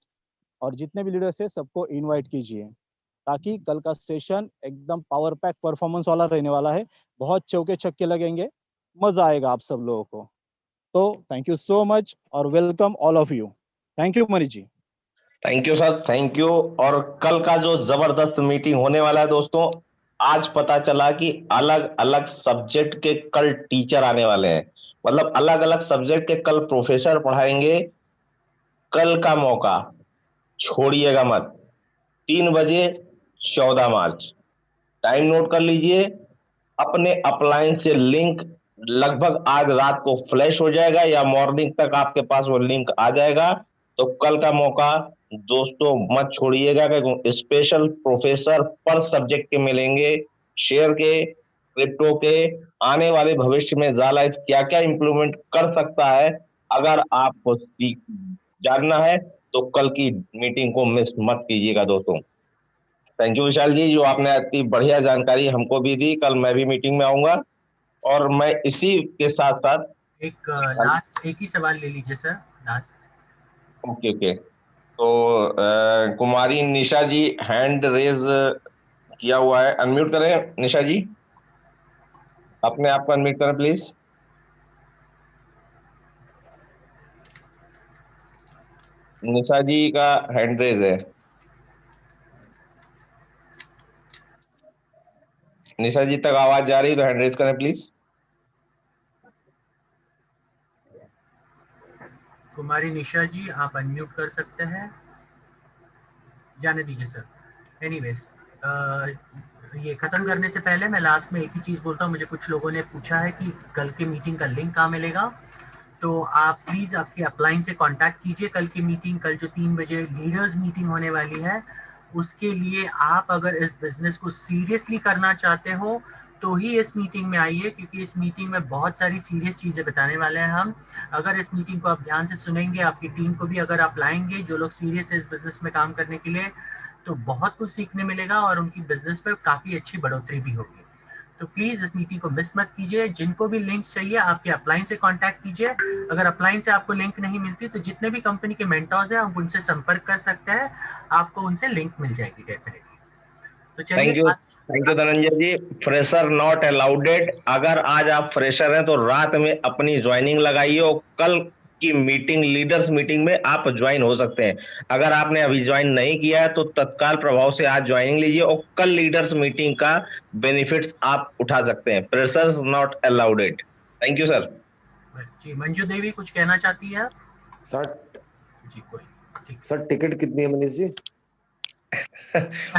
और जितने भी लीडर्स है सबको इनवाइट कीजिए, ताकि कल का सेशन एकदम पावर पैक परफॉर्मेंस वाला रहने वाला है। बहुत चौके छक्के लगेंगे, मजा आएगा आप सब लोगों को। तो थैंक यू सो मच और welcome all of you. Thank you Manish ji. Thank you sir, thank you. और कल का जो जबरदस्त मीटिंग होने वाला है दोस्तों, आज पता चला कि अलग अलग सब्जेक्ट के कल टीचर आने वाले हैं। मतलब अलग अलग सब्जेक्ट के कल प्रोफेसर पढ़ाएंगे। कल का मौका छोड़िएगा मत। 3 बजे 14 मार्च, टाइम नोट कर लीजिए। अपने अपलाइन से लिंक लगभग आज रात को फ्लैश हो जाएगा या मॉर्निंग तक आपके पास वो लिंक आ जाएगा। तो कल का मौका दोस्तों मत छोड़िएगा, क्योंकि स्पेशल प्रोफेसर पर सब्जेक्ट के मिलेंगे, शेयर के, क्रिप्टो के, आने वाले भविष्य में ज़ालाइफ क्या क्या इंप्लीमेंट कर सकता है। अगर आपको जानना है तो कल की मीटिंग को मिस मत कीजिएगा दोस्तों। थैंक यू विशाल जी, जो आपने इतनी बढ़िया जानकारी हमको भी दी। कल मैं भी मीटिंग में आऊंगा। और मैं इसी के साथ साथ एक लास्ट एक ही सवाल ले लीजिए सर, लास्ट। ओके ओके, तो कुमारी निशा जी हैंड रेज किया हुआ है, अनम्यूट करें निशा जी, अपने आप को अनम्यूट करें प्लीज। निशा जी का हैंड रेज है। निशा जी तक आवाज जा रही है तो हैंड रेज करें प्लीज। कुमारी निशा जी आप अनम्यूट कर सकते हैं, जाने दीजिए सर। एनीवेज, ये खत्म करने से पहले मैं लास्ट में एक ही चीज़ बोलता हूँ। मुझे कुछ लोगों ने पूछा है कि कल की मीटिंग का लिंक कहाँ मिलेगा। तो आप प्लीज़ आपके अपलाइन से कांटेक्ट कीजिए। कल की मीटिंग, कल जो 3 बजे लीडर्स मीटिंग होने वाली है, उसके लिए आप अगर इस बिजनेस को सीरियसली करना चाहते हो तो ही इस मीटिंग में आइए, क्योंकि इस मीटिंग में बहुत सारी सीरियस चीज़ें बताने वाले हैं हम। अगर इस मीटिंग को आप ध्यान से सुनेंगे, आपकी टीम को भी अगर आप लाएंगे जो लोग सीरियस है इस बिजनेस में काम करने के लिए, तो बहुत कुछ सीखने मिलेगा और उनकी बिजनेस पे काफ़ी अच्छी बढ़ोतरी भी होगी। तो प्लीज़ इस मीटिंग को मिस मत कीजिए। जिनको भी लिंक चाहिए आपके अपलाइन से कांटेक्ट कीजिए। अगर अपलाइन से आपको लिंक नहीं मिलती तो जितने भी कंपनी के मेंटर्स हैं आप उनसे संपर्क कर सकते हैं, आपको उनसे लिंक मिल जाएगी डेफिनेटली। तो चलिए thank you Dhananjay ji. Fresher not allowed. अगर आज आप फ्रेशर हैं तो रात में अपनी ज्वाइनिंग लगाइए और कल की मीटिंग, लीडर्स मीटिंग में आप ज्वाइन हो सकते हैं। अगर आपने अभी ज्वाइन नहीं किया है तो तत्काल प्रभाव से आज ज्वाइनिंग लीजिए और कल लीडर्स मीटिंग का बेनिफिट्स आप उठा सकते हैं। Freshers not allowed. Thank you sir. जी, मंजू देवी कुछ कहना चाहती है आप? सर जी कोई ठीक। सर टिकट कितनी है Manish ji?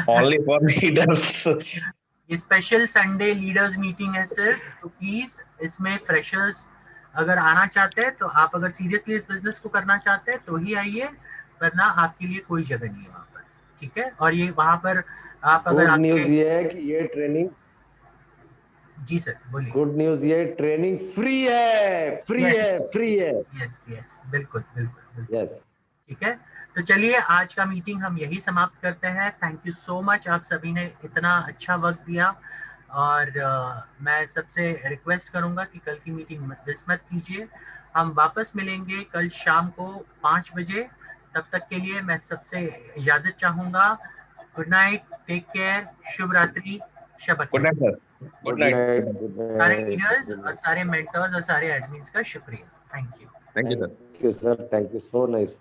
Only for leaders. ये स्पेशल संडे लीडर्स मीटिंग है सिर्फ, तो प्लीज इसमें फ्रेशर्स अगर आना चाहते हैं तो आप अगर सीरियसली इस बिजनेस को करना चाहते हैं तो ही आइए, वरना आपके लिए कोई जगह नहीं है वहाँ पर। ठीक है, और ये वहाँ पर आप अगर गुड न्यूज ये है कि ये ट्रेनिंग, जी सर बोलिए। गुड न्यूज ये ट्रेनिंग फ्री है, फ्री है, फ्री है। यस यस बिल्कुल बिल्कुल बिल्कुल। यस। ठीक है, तो चलिए आज का मीटिंग हम यही समाप्त करते हैं। थैंक यू सो मच, आप सभी ने इतना अच्छा वक्त दिया। और मैं सबसे रिक्वेस्ट करूंगा कि कल की मीटिंग मिस मत कीजिए। हम वापस मिलेंगे कल शाम को 5 बजे। तब तक के लिए मैं सबसे इजाजत चाहूंगा। गुड नाइट, टेक केयर, शुभ रात्रि, शबक good night sir. Good night. सारे लीडर्स और सारे मेंटर्स और सारे एडमिन्स का शुक्रिया। Thank you. Thank you sir. Thank you sir, thank you, so nice.